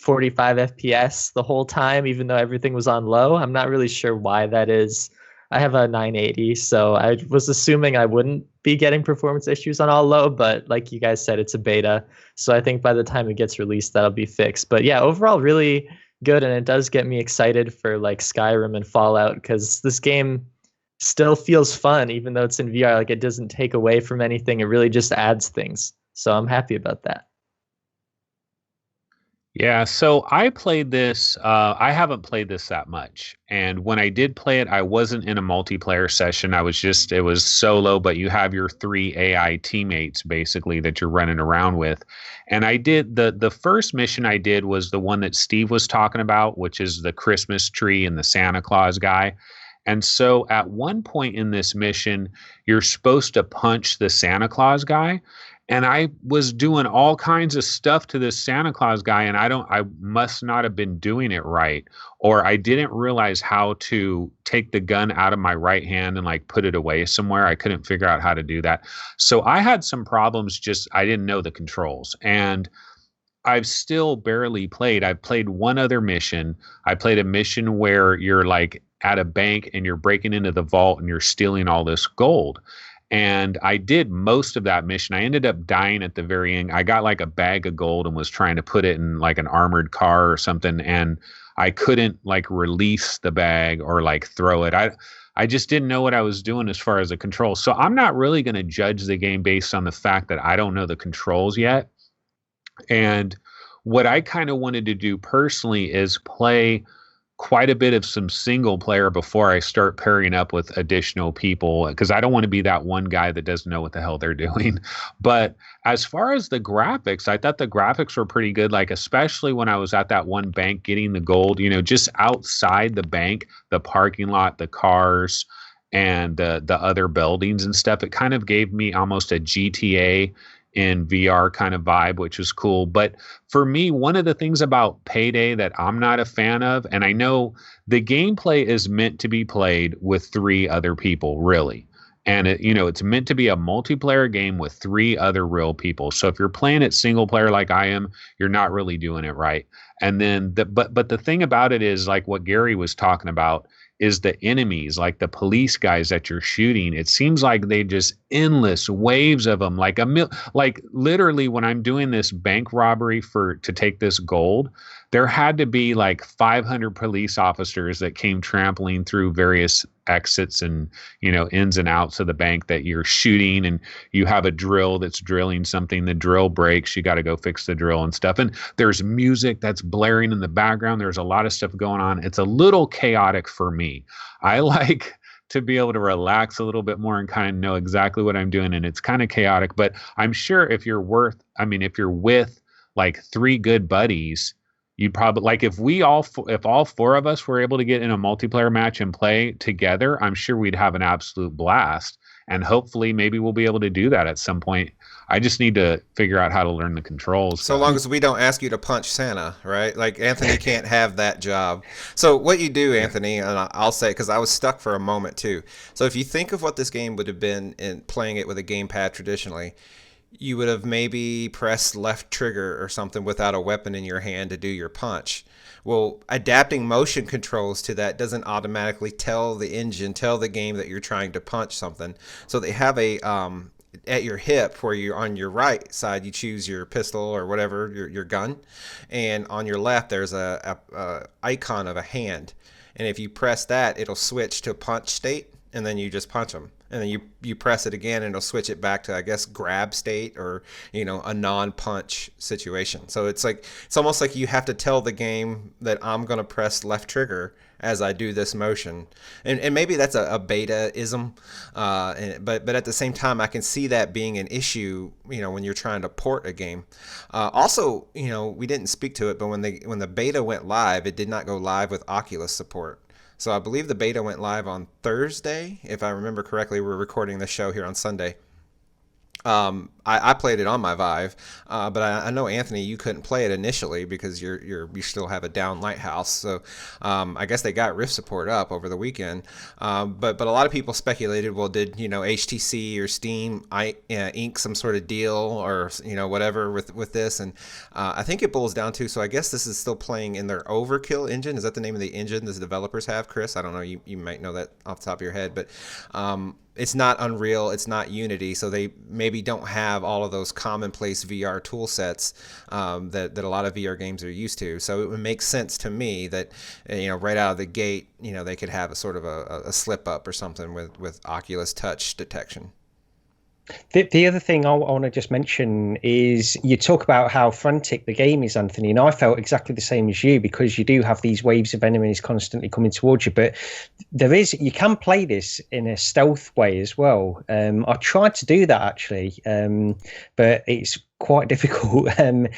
45 FPS the whole time, even though everything was on low. I'm not really sure why that is. I have a 980, so I was assuming I wouldn't be getting performance issues on all low, but like you guys said, it's a beta. So I think by the time it gets released, that'll be fixed. But yeah, overall, really good. And it does get me excited for like Skyrim and Fallout, because this game still feels fun, even though it's in VR. Like it doesn't take away from anything. It really just adds things. So I'm happy about that. Yeah, so I played this. I haven't played this that much. And when I did play it, I wasn't in a multiplayer session. It was solo, but you have your three AI teammates basically that you're running around with. And I did the first mission I did was the one that Steve was talking about, which is the Christmas tree and the Santa Claus guy. And so at one point in this mission, you're supposed to punch the Santa Claus guy. And I was doing all kinds of stuff to this Santa Claus guy, and I must not have been doing it right, or I didn't realize how to take the gun out of my right hand and like put it away somewhere. I couldn't figure out how to do that. So I had some problems, just I didn't know the controls. And I've still barely played. I've played one other mission. I played a mission where you're like at a bank and you're breaking into the vault and you're stealing all this gold. And I did most of that mission. I ended up dying at the very end. I got like a bag of gold and was trying to put it in like an armored car or something. And I couldn't like release the bag or like throw it. I just didn't know what I was doing as far as the controls. So I'm not really going to judge the game based on the fact that I don't know the controls yet. And what I kind of wanted to do personally is play quite a bit of some single player before I start pairing up with additional people, because I don't want to be that one guy that doesn't know what the hell they're doing. But as far as the graphics, I thought the graphics were pretty good, like especially when I was at that one bank getting the gold, just outside the bank, the parking lot, the cars, and the other buildings and stuff. It kind of gave me almost a GTA in VR kind of vibe, which was cool. But for me, one of the things about Payday that I'm not a fan of, and I know the gameplay is meant to be played with three other people, really. And it's meant to be a multiplayer game with three other real people. So if you're playing it single player like I am, you're not really doing it right. And then but the thing about it is, like what Gary was talking about, is the enemies, like the police guys that you're shooting. It seems like they just endless waves of them, like literally when I'm doing this bank robbery to take this gold, there had to be like 500 police officers that came trampling through various exits and ins and outs of the bank that you're shooting. And you have a drill that's drilling something, the drill breaks, you got to go fix the drill and stuff. And there's music that's blaring in the background. There's a lot of stuff going on. It's a little chaotic for me. I like to be able to relax a little bit more and kind of know exactly what I'm doing, and it's kind of chaotic. But I'm sure if you're with like three good buddies, you'd probably, like, if all four of us were able to get in a multiplayer match and play together, I'm sure we'd have an absolute blast. And hopefully maybe we'll be able to do that at some point. I just need to figure out how to learn the controls. So long as we don't ask you to punch Santa, right? Like Anthony can't have that job. So what you do, Anthony, and I'll say, because I was stuck for a moment too. So if you think of what this game would have been in playing it with a gamepad traditionally, you would have maybe pressed left trigger or something without a weapon in your hand to do your punch. Well, adapting motion controls to that doesn't automatically tell the game that you're trying to punch something. So they have a at your hip, where you're on your right side, you choose your pistol or whatever, your gun, and on your left there's a icon of a hand, and if you press that, it'll switch to punch state, and then you just punch them. And then you press it again, and it'll switch it back to, I guess, grab state, or a non-punch situation. So it's almost like you have to tell the game that I'm gonna press left trigger as I do this motion, and maybe that's a beta-ism, but at the same time, I can see that being an issue, when you're trying to port a game. Also, we didn't speak to it, but when the beta went live, it did not go live with Oculus support. So I believe the beta went live on Thursday, if I remember correctly. We're recording this show here on Sunday. I played it on my Vive, but I know, Anthony, you couldn't play it initially because you still have a down Lighthouse. So I guess they got Rift support up over the weekend. But a lot of people speculated, well, did HTC or Steam ink some sort of deal, or whatever with this? And I think it boils down to, so I guess this is still playing in their Overkill engine. Is that the name of the engine the developers have, Chris? I don't know. You might know that off the top of your head, but it's not Unreal, it's not Unity, so they maybe don't have all of those commonplace VR tool sets that a lot of VR games are used to. So it would make sense to me that right out of the gate, they could have a sort of a slip up or something with Oculus Touch detection. The other thing I want to just mention is you talk about how frantic the game is, Anthony, and I felt exactly the same as you, because you do have these waves of enemies constantly coming towards you. But you can play this in a stealth way as well. I tried to do that actually, but it's quite difficult, and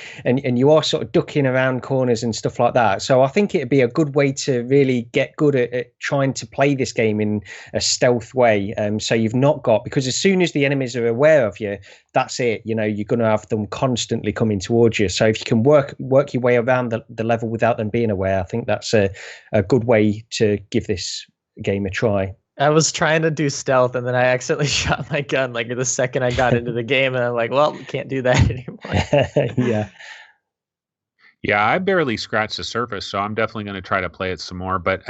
you are sort of ducking around corners and stuff like that. So I think it'd be a good way to really get good at trying to play this game in a stealth way. So you've not got, because as soon as the enemies are aware of you, that's it. You know, you're going to have them constantly coming towards you. So if you can work your way around the level without them being aware, I think that's a good way to give this game a try. I was trying to do stealth, and then I accidentally shot my gun like the second I got into the game, and I'm like, well, can't do that anymore. Yeah, I barely scratched the surface, so I'm definitely going to try to play it some more. But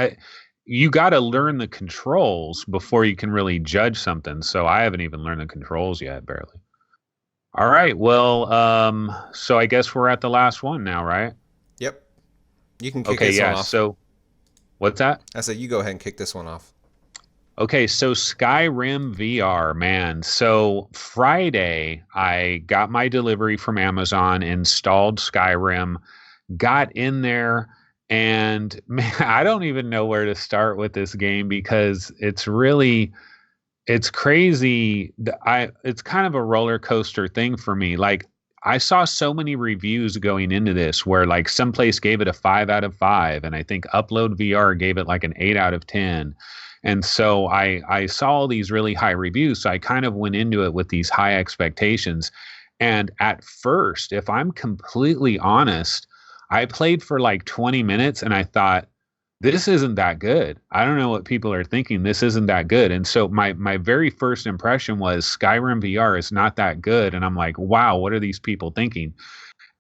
you got to learn the controls before you can really judge something. So I haven't even learned the controls yet, barely. All right, well, so I guess we're at the last one now, right? Yep. You can kick this one off. So what's that? I said you go ahead and kick this one off. Okay, so Skyrim VR, man. So Friday, I got my delivery from Amazon, installed Skyrim, got in there, and man, I don't even know where to start with this game because it's crazy. It's kind of a roller coaster thing for me. Like, I saw so many reviews going into this where like someplace gave it a 5 out of 5, and I think Upload VR gave it like an 8 out of 10. And so I saw all these really high reviews. So I kind of went into it with these high expectations. And at first, if I'm completely honest, I played for like 20 minutes and I thought, this isn't that good. I don't know what people are thinking. This isn't that good. And so my very first impression was Skyrim VR is not that good. And I'm like, wow, what are these people thinking?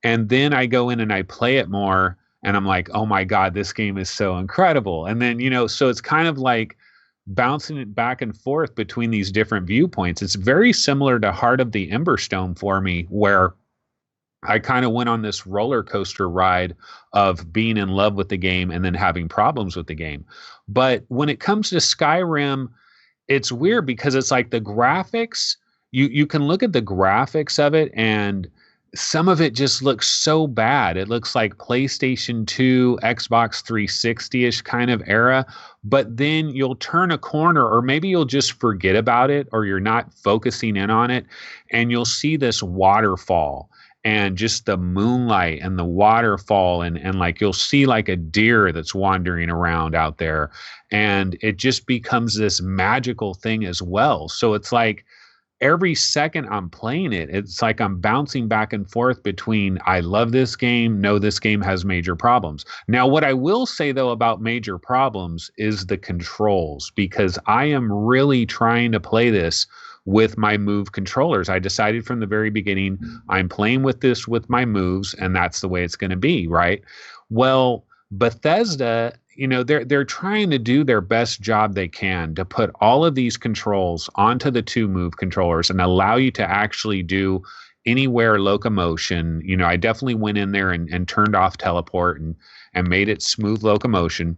And then I go in and I play it more and I'm like, oh my God, this game is so incredible. And then, so it's kind of like bouncing it back and forth between these different viewpoints. It's very similar to Heart of the Emberstone for me, where I kind of went on this roller coaster ride of being in love with the game and then having problems with the game. But when it comes to Skyrim, it's weird because it's like the graphics, you can look at the graphics of it and some of it just looks so bad. It looks like PlayStation 2, Xbox 360-ish kind of era. But then you'll turn a corner, or maybe you'll just forget about it, or you're not focusing in on it, and you'll see this waterfall and just the moonlight and the waterfall, and like you'll see like a deer that's wandering around out there. And it just becomes this magical thing as well. So it's like, every second I'm playing it, it's like I'm bouncing back and forth between I love this game, no, this game has major problems. Now, what I will say, though, about major problems is the controls, because I am really trying to play this with my Move controllers. I decided from the very beginning, I'm playing with this with my moves, and that's the way it's going to be, right? Well, Bethesda, they're trying to do their best job they can to put all of these controls onto the 2 Move controllers and allow you to actually do anywhere locomotion. I definitely went in there and turned off teleport and made it smooth locomotion.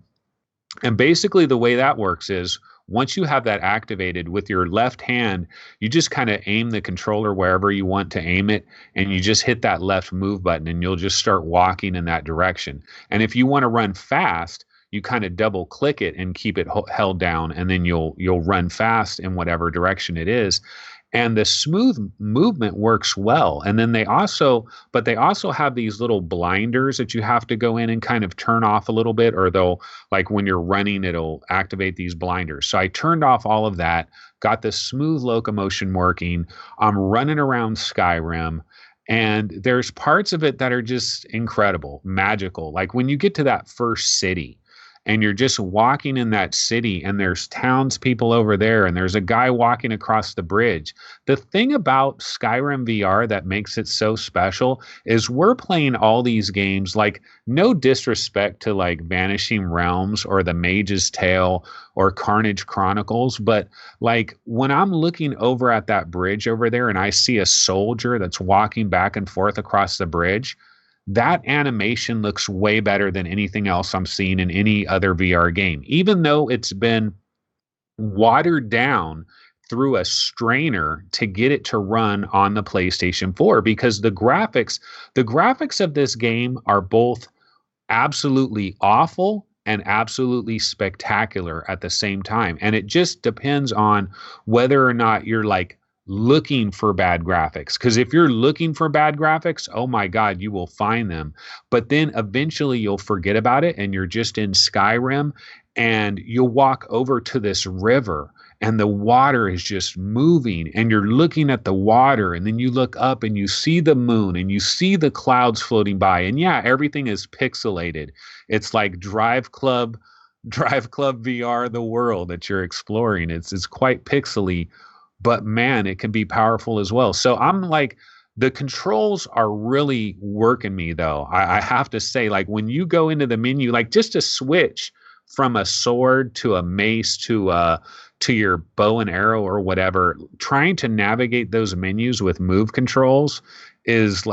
And basically the way that works is, once you have that activated with your left hand, you just kind of aim the controller wherever you want to aim it, and you just hit that left move button and you'll just start walking in that direction. And if you want to run fast, you kind of double click it and keep it held down, and then you'll run fast in whatever direction it is. And the smooth movement works well. And then they also have these little blinders that you have to go in and kind of turn off a little bit, or they'll, like when you're running, it'll activate these blinders. So I turned off all of that, got the smooth locomotion working. I'm running around Skyrim, and there's parts of it that are just incredible, magical. Like when you get to that first city, and you're just walking in that city, and there's townspeople over there, and there's a guy walking across the bridge. The thing about Skyrim VR that makes it so special is we're playing all these games, like, no disrespect to like Vanishing Realms or The Mage's Tale or Carnage Chronicles, but like when I'm looking over at that bridge over there and I see a soldier that's walking back and forth across the bridge, that animation looks way better than anything else I'm seeing in any other VR game, even though it's been watered down through a strainer to get it to run on the PlayStation 4 because the graphics of this game are both absolutely awful and absolutely spectacular at the same time. And it just depends on whether or not you're like looking for bad graphics. Because if you're looking for bad graphics, oh my God, you will find them. But then eventually you'll forget about it and you're just in Skyrim and you'll walk over to this river and the water is just moving and you're looking at the water and then you look up and you see the moon and you see the clouds floating by and yeah, everything is pixelated. It's like Drive Club VR the world that you're exploring. It's quite pixely, but man, it can be powerful as well. So I'm like, the controls are really working me though. I have to say, like when you go into the menu, like just a switch from a sword to a mace to your bow and arrow or whatever, trying to navigate those menus with move controls is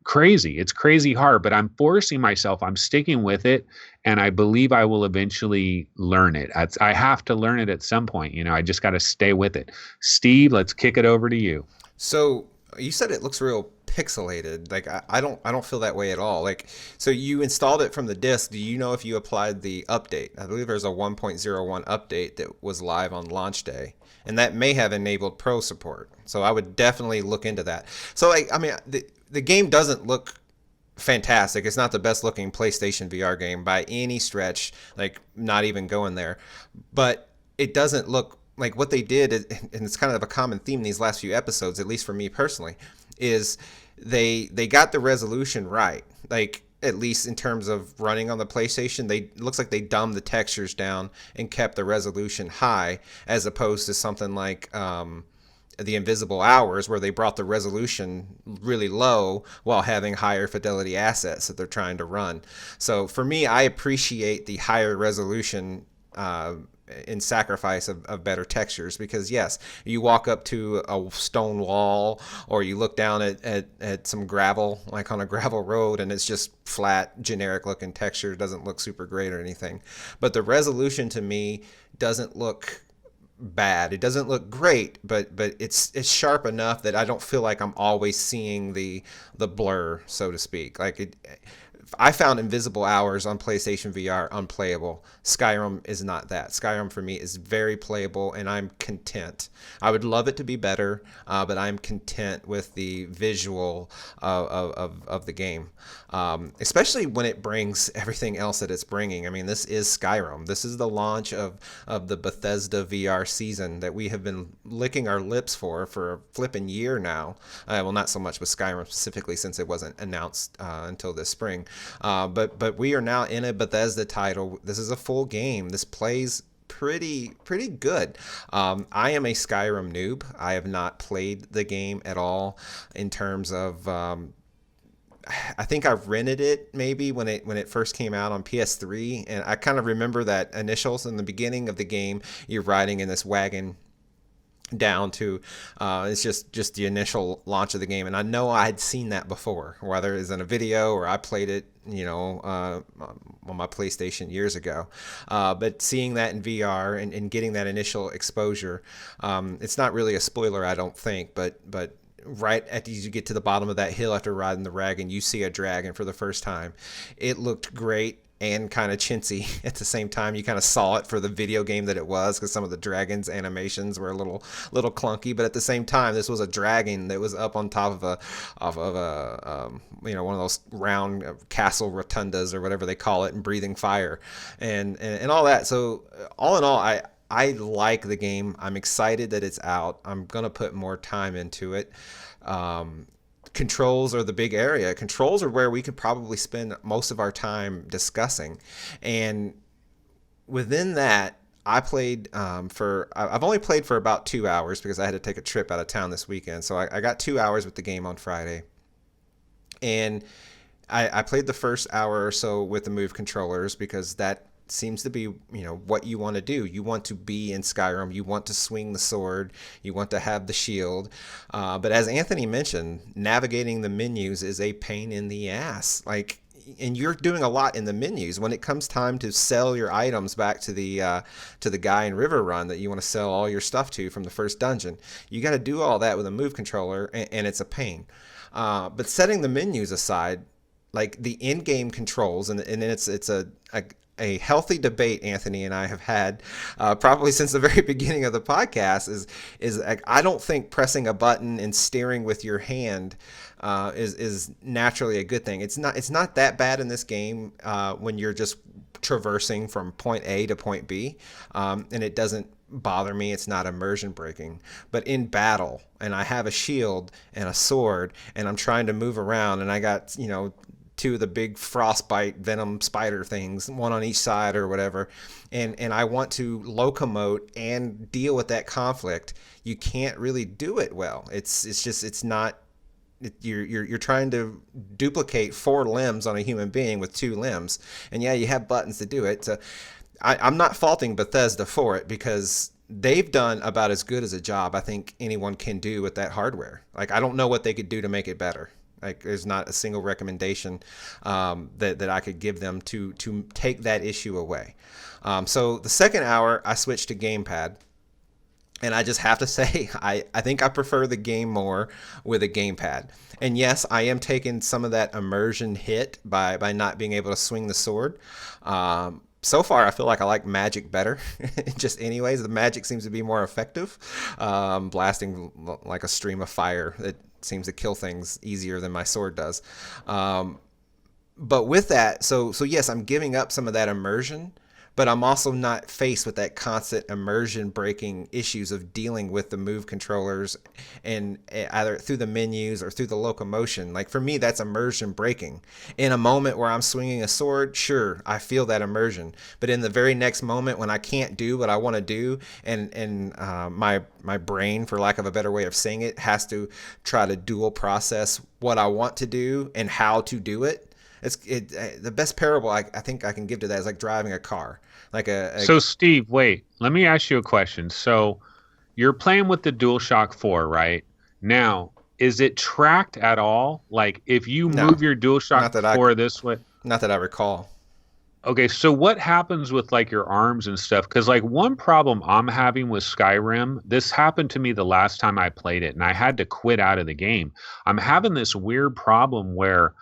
crazy. It's crazy hard, but I'm forcing myself. I'm sticking with it, and I believe I will eventually learn it. I have to learn it at some point. I just got to stay with it. Steve, let's kick it over to you. So you said it looks real pixelated. Like I don't feel that way at all. Like, so you installed it from the disc. Do you know if you applied the update? I believe there's a 1.01 update that was live on launch day, and that may have enabled pro support. So I would definitely look into that. So like, I mean, the game doesn't look fantastic. It's not the best looking PlayStation VR game by any stretch, like not even going there, but it doesn't look like what they did, and it's kind of a common theme in these last few episodes, at least for me personally, is they got the resolution right. Like, at least in terms of running on the PlayStation, it looks like they dumbed the textures down and kept the resolution high, as opposed to something like the Invisible Hours, where they brought the resolution really low while having higher fidelity assets that they're trying to run. So for me, I appreciate the higher resolution in sacrifice of better textures, because yes, you walk up to a stone wall or you look down at some gravel, like on a gravel road, and it's just flat, generic looking texture. It doesn't look super great or anything, but the resolution to me doesn't look bad. It doesn't look great, but it's sharp enough that I don't feel like I'm always seeing the blur, so to speak. Like I found Invisible Hours on PlayStation VR unplayable. Skyrim is not that. Skyrim for me is very playable, and I'm content. I would love it to be better, but I'm content with the visual of the game, especially when it brings everything else that it's bringing. I mean, this is Skyrim. This is the launch of the Bethesda VR season that we have been licking our lips for a flipping year now. Well, not so much with Skyrim specifically, since it wasn't announced until this spring. But we are now in a Bethesda title. This is a full game. This plays pretty good. I am a Skyrim noob. I have not played the game at all in terms of I think I rented it maybe when it first came out on PS3, and I kind of remember that initials in the beginning of the game. You're riding in this wagon down to it's just the initial launch of the game, and I know I had seen that before, whether it's in a video or I played it on my PlayStation years ago, but seeing that in VR and getting that initial exposure, it's not really a spoiler, I don't think, but right as you get to the bottom of that hill after riding the wagon, you see a dragon for the first time. It looked great and kind of chintzy at the same time. You kind of saw it for the video game that it was, because some of the dragon's animations were a little clunky, but at the same time, this was a dragon that was up on top of a one of those round castle rotundas or whatever they call it, and breathing fire and all that. So all in all, I like the game. I'm excited that it's out. I'm gonna put more time into it. Controls are the big area. Controls are where we could probably spend most of our time discussing. And within that, I've only played for about 2 hours because I had to take a trip out of town this weekend. So I got 2 hours with the game on Friday. And I played the first hour or so with the Move controllers, because that seems to be what you want to do. You want to be in Skyrim, you want to swing the sword, you want to have the shield, but as Anthony mentioned, navigating the menus is a pain in the ass. Like, and you're doing a lot in the menus. When it comes time to sell your items back to the guy in River Run that you want to sell all your stuff to from the first dungeon, you got to do all that with a move controller, and it's a pain. But setting the menus aside, like the in-game controls, and it's a healthy debate Anthony and I have had probably since the very beginning of the podcast is I don't think pressing a button and steering with your hand is naturally a good thing. It's not that bad in this game when you're just traversing from point A to point B, and it doesn't bother me. It's not immersion breaking. But in battle, and I have a shield and a sword, and I'm trying to move around, and I got, two of the big frostbite venom spider things, one on each side or whatever, and I want to locomote and deal with that conflict, you can't really do it well. It's not. You're trying to duplicate 4 limbs on a human being with 2 limbs, and yeah, you have buttons to do it. So I'm not faulting Bethesda for it, because they've done about as good as a job I think anyone can do with that hardware. Like, I don't know what they could do to make it better. Like, there's not a single recommendation that I could give them to take that issue away. So the second hour, I switched to gamepad. And I just have to say, I think I prefer the game more with a gamepad. And yes, I am taking some of that immersion hit by not being able to swing the sword. So far, I feel like I like magic better. Just anyways, the magic seems to be more effective. Blasting like a stream of fire that seems to kill things easier than my sword does. But with that, so yes, I'm giving up some of that immersion, but I'm also not faced with that constant immersion breaking issues of dealing with the move controllers and either through the menus or through the locomotion. Like, for me, that's immersion breaking. In a moment where I'm swinging a sword, sure, I feel that immersion. But in the very next moment when I can't do what I want to do, and my brain, for lack of a better way of saying it, has to try to dual process what I want to do and how to do it. The best parable I think I can give to that is like driving a car. So Steve, wait, let me ask you a question. So you're playing with the DualShock 4, right? Now, is it tracked at all? Like, if you move your DualShock 4 this way? Not that I recall. Okay, so what happens with like your arms and stuff? Because like one problem I'm having with Skyrim, this happened to me the last time I played it, and I had to quit out of the game. I'm having this weird problem where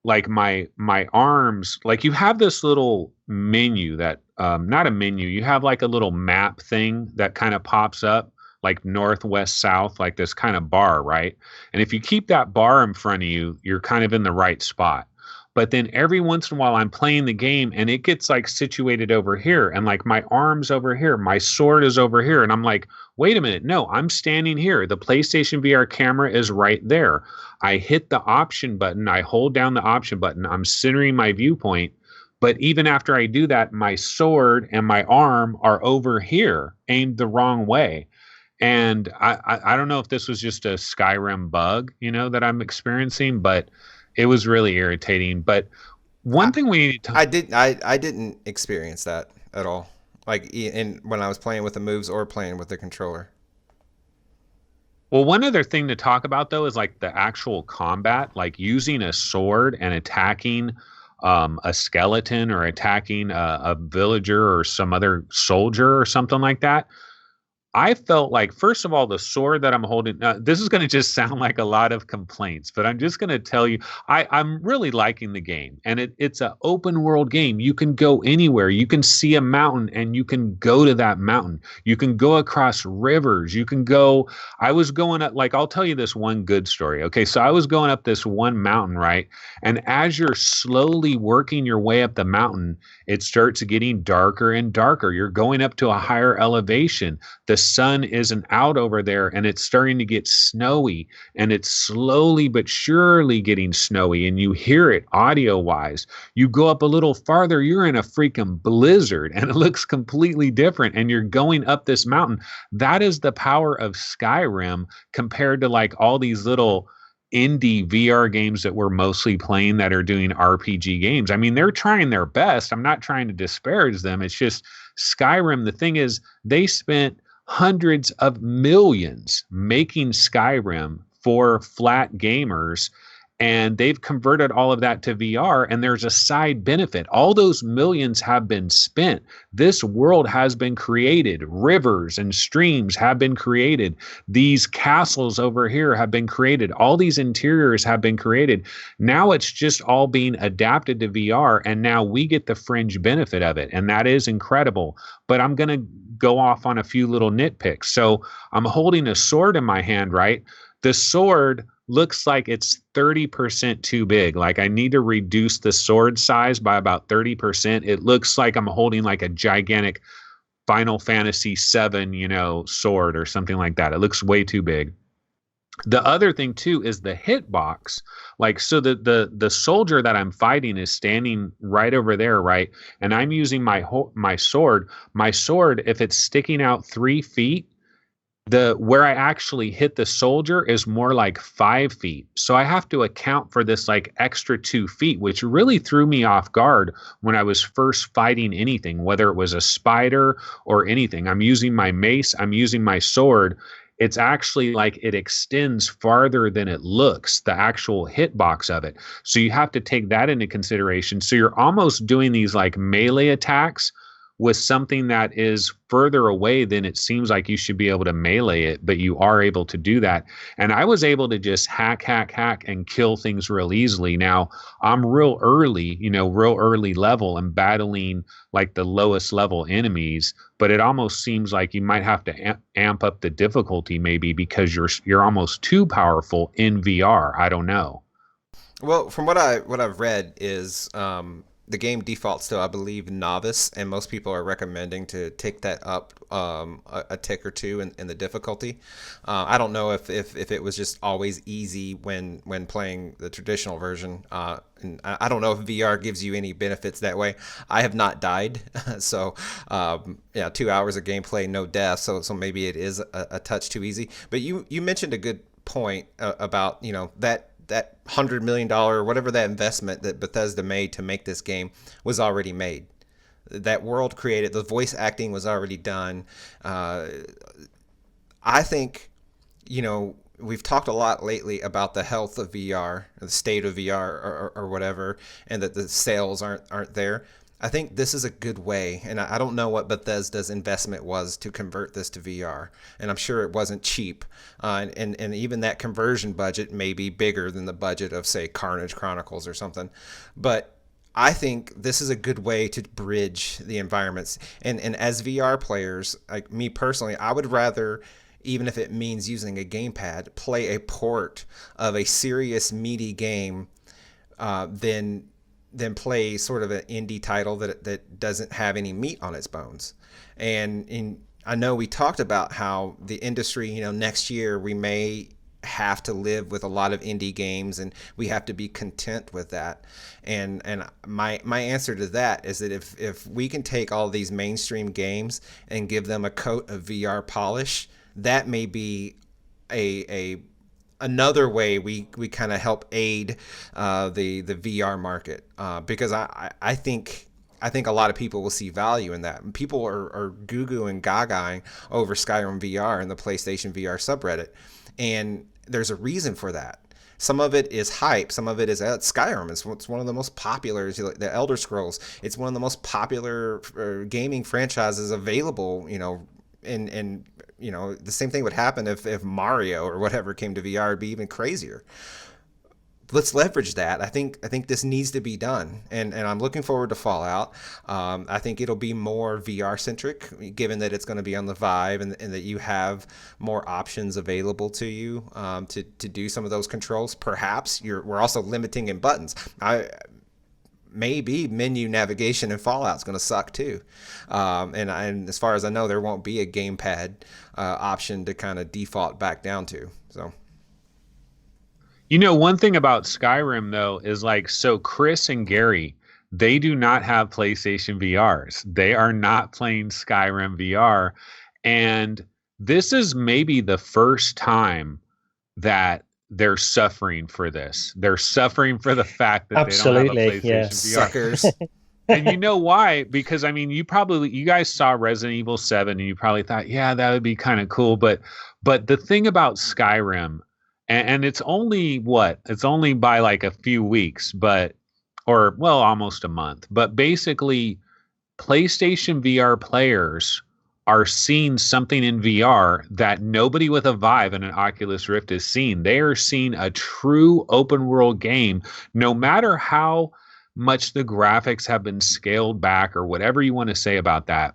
like my arms, like you have this little menu that not a menu, you have like a little map thing that kind of pops up, like north, west, south, like this kind of bar, right? And if you keep that bar in front of you, you're kind of in the right spot. But then every once in a while I'm playing the game and it gets like situated over here, and like my arm's over here, my sword is over here, and I'm like, wait a minute, no, I'm standing here. The PlayStation VR camera is right there. I hit the option button, I hold down the option button, I'm centering my viewpoint. But even after I do that, my sword and my arm are over here, aimed the wrong way. And I don't know if this was just a Skyrim bug, that I'm experiencing, but it was really irritating. But one thing we need to... I didn't experience that at all. Like when I was playing with the moves or playing with the controller. Well, one other thing to talk about, though, is like the actual combat, like using a sword and attacking a skeleton or attacking a villager or some other soldier or something like that. I felt like, first of all, the sword that I'm holding, this is going to just sound like a lot of complaints, but I'm just going to tell you, I'm really liking the game. And it's an open world game. You can go anywhere. You can see a mountain and you can go to that mountain. You can go across rivers. You can go, I was going up, like, I'll tell you this one good story. Okay, so I was going up this one mountain, right? And as you're slowly working your way up the mountain, it starts getting darker and darker. You're going up to a higher elevation. The sun isn't out over there and it's starting to get snowy, and it's slowly but surely getting snowy, and you hear it audio wise. You go up a little farther, you're in a freaking blizzard and it looks completely different, and you're going up this mountain. That is the power of Skyrim compared to like all these little indie VR games that we're mostly playing that are doing RPG games. I mean, they're trying their best. I'm not trying to disparage them. It's just Skyrim. The thing is, they spent hundreds of millions making Skyrim for flat gamers, And they've converted all of that to VR, and there's a side benefit. All those millions have been spent. This world has been created. Rivers and streams have been created. These castles over here have been created. All these interiors have been created. Now it's just all being adapted to VR, and now we get the fringe benefit of it. And that is incredible. But I'm going to go off on a few little nitpicks. So I'm holding a sword in my hand, right? The sword looks like it's 30% too big. Like I need to reduce the sword size by about 30%. It looks like I'm holding like a gigantic Final Fantasy VII, sword or something like that. It looks way too big. The other thing too is the hitbox. Like, so the soldier that I'm fighting is standing right over there, right? And I'm using my sword. My sword, if it's sticking out 3 feet, where I actually hit the soldier is more like 5 feet. So I have to account for this like extra 2 feet, which really threw me off guard when I was first fighting anything, whether it was a spider or anything. I'm using my mace, I'm using my sword. It's actually like it extends farther than it looks, the actual hitbox of it. So you have to take that into consideration. So you're almost doing these like melee attacks with something that is further away than it seems like you should be able to melee it, but you are able to do that. And I was able to just hack and kill things real easily. Now I'm real early level and battling like the lowest level enemies, but it almost seems like you might have to amp up the difficulty maybe because you're almost too powerful in VR. I don't know. Well, from what I've read is, the game defaults to, I believe, novice, and most people are recommending to take that up a tick or two in the difficulty. I don't know if it was just always easy when playing the traditional version, and I don't know if VR gives you any benefits that way. I have not died, so 2 hours of gameplay, no death, so maybe it is a touch too easy. But you mentioned a good point about that $100 million or whatever that investment that Bethesda made to make this game was already made. That world created, the voice acting was already done. I think, we've talked a lot lately about the health of VR, the state of VR or whatever, and that the sales aren't there. I think this is a good way, and I don't know what Bethesda's investment was to convert this to VR, and I'm sure it wasn't cheap, and even that conversion budget may be bigger than the budget of, say, Carnage Chronicles or something, but I think this is a good way to bridge the environments, and as VR players, like me personally, I would rather, even if it means using a gamepad, play a port of a serious, meaty game than play sort of an indie title that doesn't have any meat on its bones. And I know we talked about how the industry, next year we may have to live with a lot of indie games, and we have to be content with that. And my answer to that is that if we can take all these mainstream games and give them a coat of VR polish, that may be another way we kind of help aid the VR market, because I think a lot of people will see value in that. People are goo-goo and gagaing over Skyrim VR and the PlayStation VR subreddit, and there's a reason for that. Some of it is hype. Some of it is Skyrim. It's one of the most popular. The Elder Scrolls. It's one of the most popular gaming franchises available. And the same thing would happen if Mario or whatever came to VR. It'd be even crazier. Let's leverage that. I think this needs to be done, and I'm looking forward to Fallout. I think it'll be more VR centric, given that it's going to be on the Vive, and that you have more options available to you to do some of those controls. Perhaps we're also limiting in buttons. Maybe menu navigation in Fallout's going to suck too, and as far as I know, there won't be a gamepad option to kind of default back down to. So. One thing about Skyrim, though, is so Chris and Gary, they do not have PlayStation VRs. They are not playing Skyrim VR. And this is maybe the first time that they're suffering for this. They're suffering for the fact that they don't have a PlayStation VR. Suckers. And you know why? Because, you guys saw Resident Evil 7 and you probably thought, yeah, that would be kind of cool. But the thing about Skyrim, and it's only what? It's only by like a few weeks, but or well, almost a month. But basically, PlayStation VR players are seeing something in VR that nobody with a Vive and an Oculus Rift is seeing. They are seeing a true open world game, no matter how much the graphics have been scaled back or whatever you want to say about that.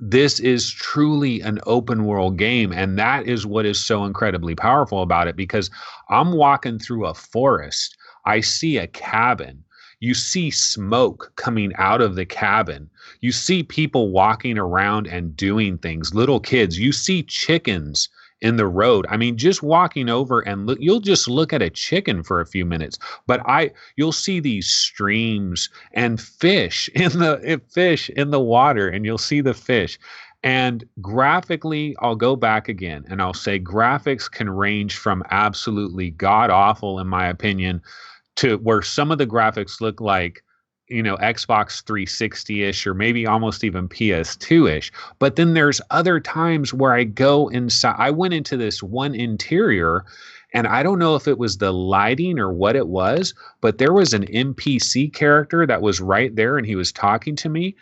This is truly an open world game, and that is what is so incredibly powerful about it, because I'm walking through a forest. I see a cabin. You see smoke coming out of the cabin. You see people walking around and doing things, little kids. You see chickens in the road. I mean, just walking over and look, you'll just look at a chicken for a few minutes, but you'll see these streams and fish in the water, and you'll see the fish. And graphically, I'll go back again and I'll say graphics can range from absolutely god awful, in my opinion, to where some of the graphics look like, Xbox 360-ish or maybe almost even PS2-ish. But then there's other times where I go inside. I went into this one interior, and I don't know if it was the lighting or what it was, but there was an NPC character that was right there, and he was talking to me.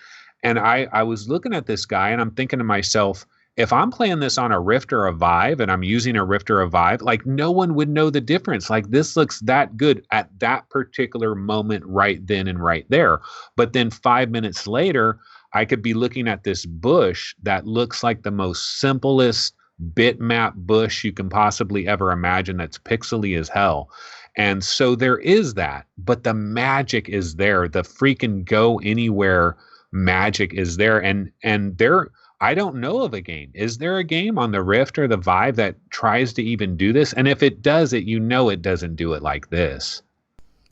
And I was looking at this guy, and I'm thinking to myself, if I'm playing this on a Rift or a Vive and I'm using a Rift or a Vive, like no one would know the difference. Like this looks that good at that particular moment right then and right there. But then 5 minutes later, I could be looking at this bush that looks like the most simplest bitmap bush you can possibly ever imagine, that's pixely as hell. And so there is that, but the magic is there. The freaking go anywhere magic is there. And there, I don't know of a game. Is there a game on the Rift or the Vive that tries to even do this? And if it does it, it doesn't do it like this.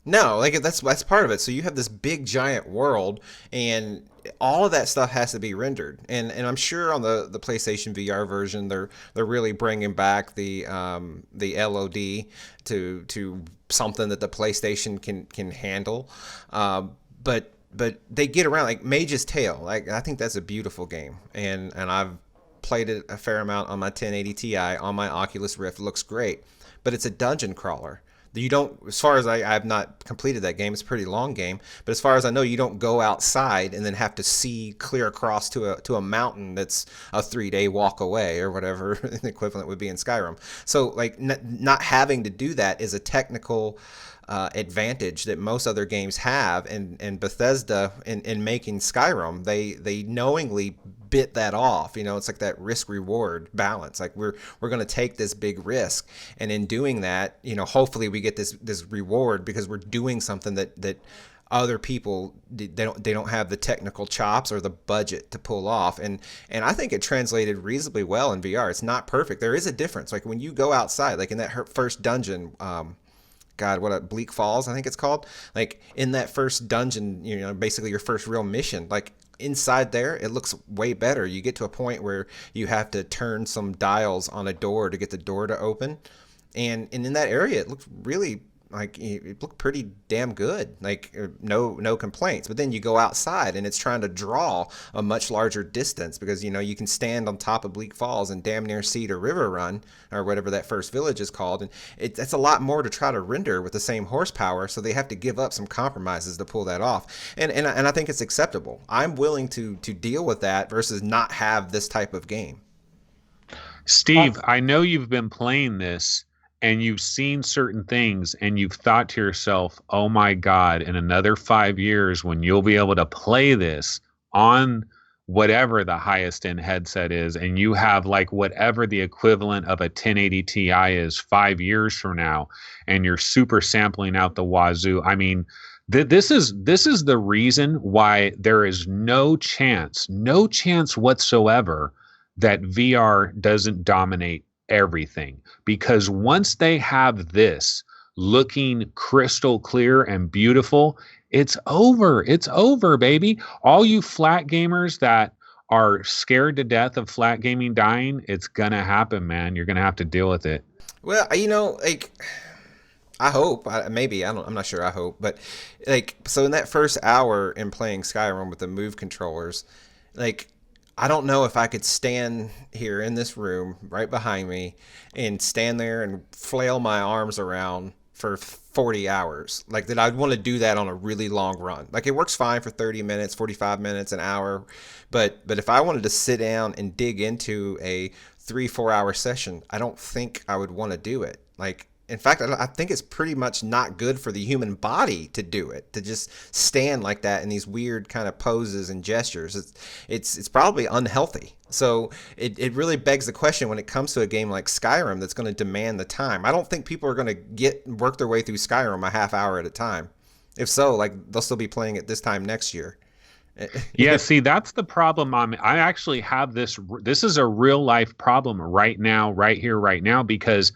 No, like that's part of it. So you have this big giant world, and all of that stuff has to be rendered. And I'm sure on the PlayStation VR version, they're really bringing back the LOD to something that the PlayStation can handle. But they get around, like Mage's Tale. Like I think that's a beautiful game, and I've played it a fair amount on my 1080 Ti on my Oculus Rift. It looks great, but it's a dungeon crawler. You don't, as far as I have not completed that game. It's a pretty long game, but as far as I know, you don't go outside and then have to see clear across to a mountain that's a 3-day walk away or whatever the equivalent would be in Skyrim. So like not having to do that is a technical advantage that most other games have, and Bethesda in making Skyrim, they knowingly bit that off. It's like that risk reward balance. Like we're going to take this big risk, and in doing that, hopefully we get this reward because we're doing something that other people, they don't have the technical chops or the budget to pull off. And I think it translated reasonably well in VR. It's not perfect. There is a difference. Like when you go outside, like in that first dungeon, Bleak Falls, I think it's called. Like in that first dungeon, basically your first real mission, like inside there, it looks way better. You get to a point where you have to turn some dials on a door to get the door to open. And in that area, it looks really like it looked pretty damn good, like no complaints. But then you go outside and it's trying to draw a much larger distance because you can stand on top of Bleak Falls and damn near see the river run or whatever that first village is called, and that's a lot more to try to render with the same horsepower, so they have to give up some compromises to pull that off, and I think it's acceptable. I'm willing to deal with that versus not have this type of game. Steve, I know you've been playing this and you've seen certain things and you've thought to yourself, oh my God, in another 5 years when you'll be able to play this on whatever the highest end headset is, and you have like whatever the equivalent of a 1080 Ti is 5 years from now, and you're super sampling out the wazoo. I mean, this is the reason why there is no chance whatsoever that VR doesn't dominate everything, because once they have this looking crystal clear and beautiful, it's over, baby. All you flat gamers that are scared to death of flat gaming dying, it's gonna happen, man. You're gonna have to deal with it. Well, like I hope, I'm not sure, I hope, but like, so in that first hour in playing Skyrim with the Move controllers, like I don't know if I could stand here in this room right behind me and stand there and flail my arms around for 40 hours. Like that I'd want to do that on a really long run. Like it works fine for 30 minutes, 45 minutes, an hour, but if I wanted to sit down and dig into a 3-4 hour session, I don't think I would want to do it. Like in fact, I think it's pretty much not good for the human body to do it, to just stand like that in these weird kind of poses and gestures. It's probably unhealthy. So it really begs the question when it comes to a game like Skyrim that's going to demand the time. I don't think people are going to work their way through Skyrim a half hour at a time. If so, like they'll still be playing it this time next year. Yeah, see, that's the problem. I actually have this. This is a real life problem right now, right here, right now, because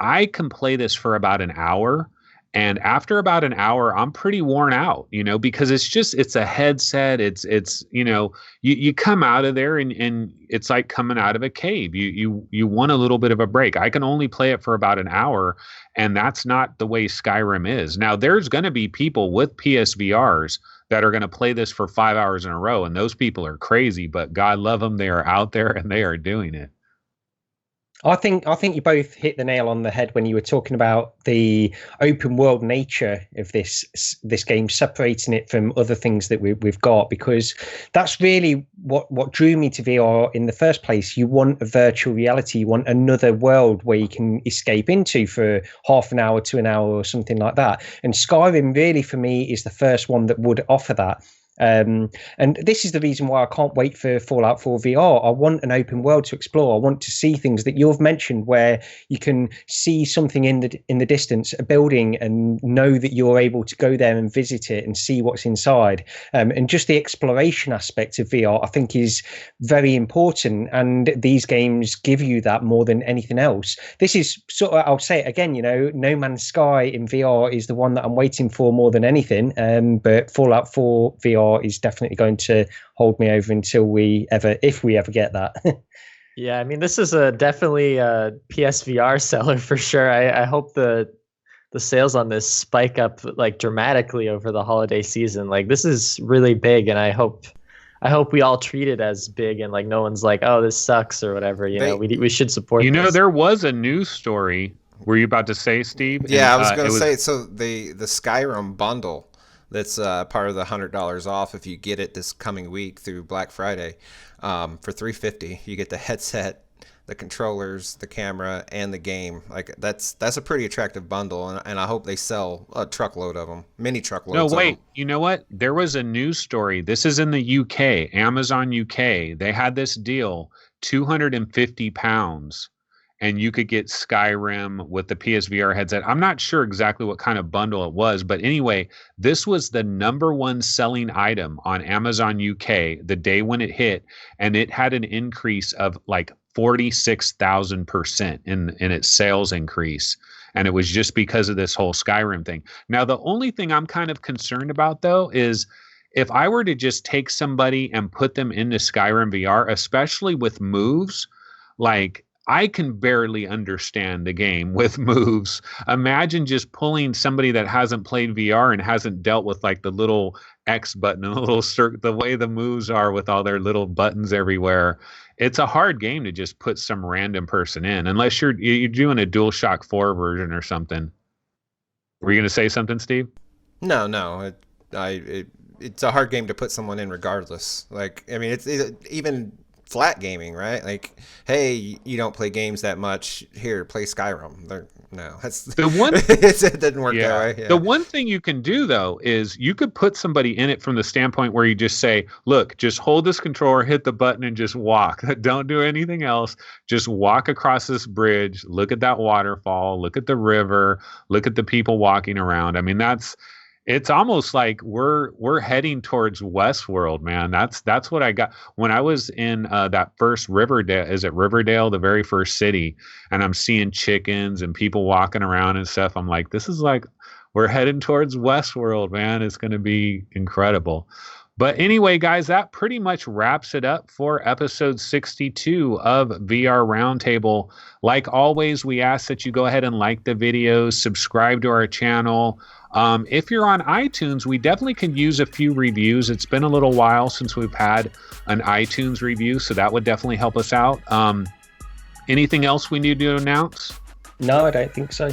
I can play this for about an hour, and after about an hour, I'm pretty worn out, because it's a headset. It's you come out of there and it's like coming out of a cave. You want a little bit of a break. I can only play it for about an hour, and that's not the way Skyrim is. Now, there's going to be people with PSVRs that are going to play this for 5 hours in a row, and those people are crazy, but God love them. They are out there and they are doing it. I think you both hit the nail on the head when you were talking about the open world nature of this game, separating it from other things that we've got, because that's really what drew me to VR in the first place. You want a virtual reality, you want another world where you can escape into for half an hour to an hour or something like that. And Skyrim really for me is the first one that would offer that. And this is the reason why I can't wait for Fallout 4 VR. I want an open world to explore. I want to see things that you've mentioned, where you can see something in the distance, a building, and know that you're able to go there and visit it and see what's inside. And just the exploration aspect of VR, I think, is very important. And these games give you that more than anything else. This is sort of, I'll say it again, No Man's Sky in VR is the one that I'm waiting for more than anything. But Fallout 4 VR is definitely going to hold me over until if we ever get that. Yeah, I mean, this is definitely a PSVR seller for sure. I hope the sales on this spike up like dramatically over the holiday season. Like this is really big, and I hope we all treat it as big, and like no one's like, oh, this sucks or whatever. We should support. This. There was a news story. Were you about to say, Steve? Yeah, I was going to say. So the Skyrim bundle. That's part of the $100 off if you get it this coming week through Black Friday. For $350, you get the headset, the controllers, the camera, and the game. Like that's a pretty attractive bundle, and I hope they sell a truckload of them, mini truckloads. No, wait. You know what? There was a news story. This is in the UK, Amazon UK. They had this deal, £250. And you could get Skyrim with the PSVR headset. I'm not sure exactly what kind of bundle it was, but anyway, this was the #1 selling item on Amazon UK the day when it hit, and it had an increase of like 46,000% in its sales increase. And it was just because of this whole Skyrim thing. Now, the only thing I'm kind of concerned about, though, is if I were to just take somebody and put them into Skyrim VR, especially with moves, like I can barely understand the game with moves. Imagine just pulling somebody that hasn't played VR and hasn't dealt with like the little X button and the little circle, the way the moves are with all their little buttons everywhere. It's a hard game to just put some random person in, unless you're doing a DualShock 4 version or something. Were you going to say something, Steve? No. It's a hard game to put someone in regardless. Like, I mean, it's even flat gaming, right? Like, hey, you don't play games that much. Here, play Skyrim. That's the one. It didn't work that way. Yeah. The one thing you can do though is you could put somebody in it from the standpoint where you just say, "Look, just hold this controller, hit the button, and just walk. Don't do anything else. Just walk across this bridge. Look at that waterfall. Look at the river. Look at the people walking around." I mean, it's almost like we're heading towards Westworld, man. That's what I got when I was in that first Riverdale. Is it Riverdale, the very first city? And I'm seeing chickens and people walking around and stuff. I'm like, this is like we're heading towards Westworld, man. It's going to be incredible. But anyway, guys, that pretty much wraps it up for episode 62 of VR Roundtable. Like always, we ask that you go ahead and like the videos, subscribe to our channel. If you're on iTunes, we definitely can use a few reviews. It's been a little while since we've had an iTunes review, so that would definitely help us out. Anything else we need to announce? No, I don't think so.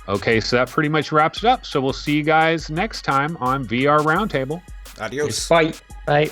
Okay, so that pretty much wraps it up. So we'll see you guys next time on VR Roundtable. Adios. Bye. Bye.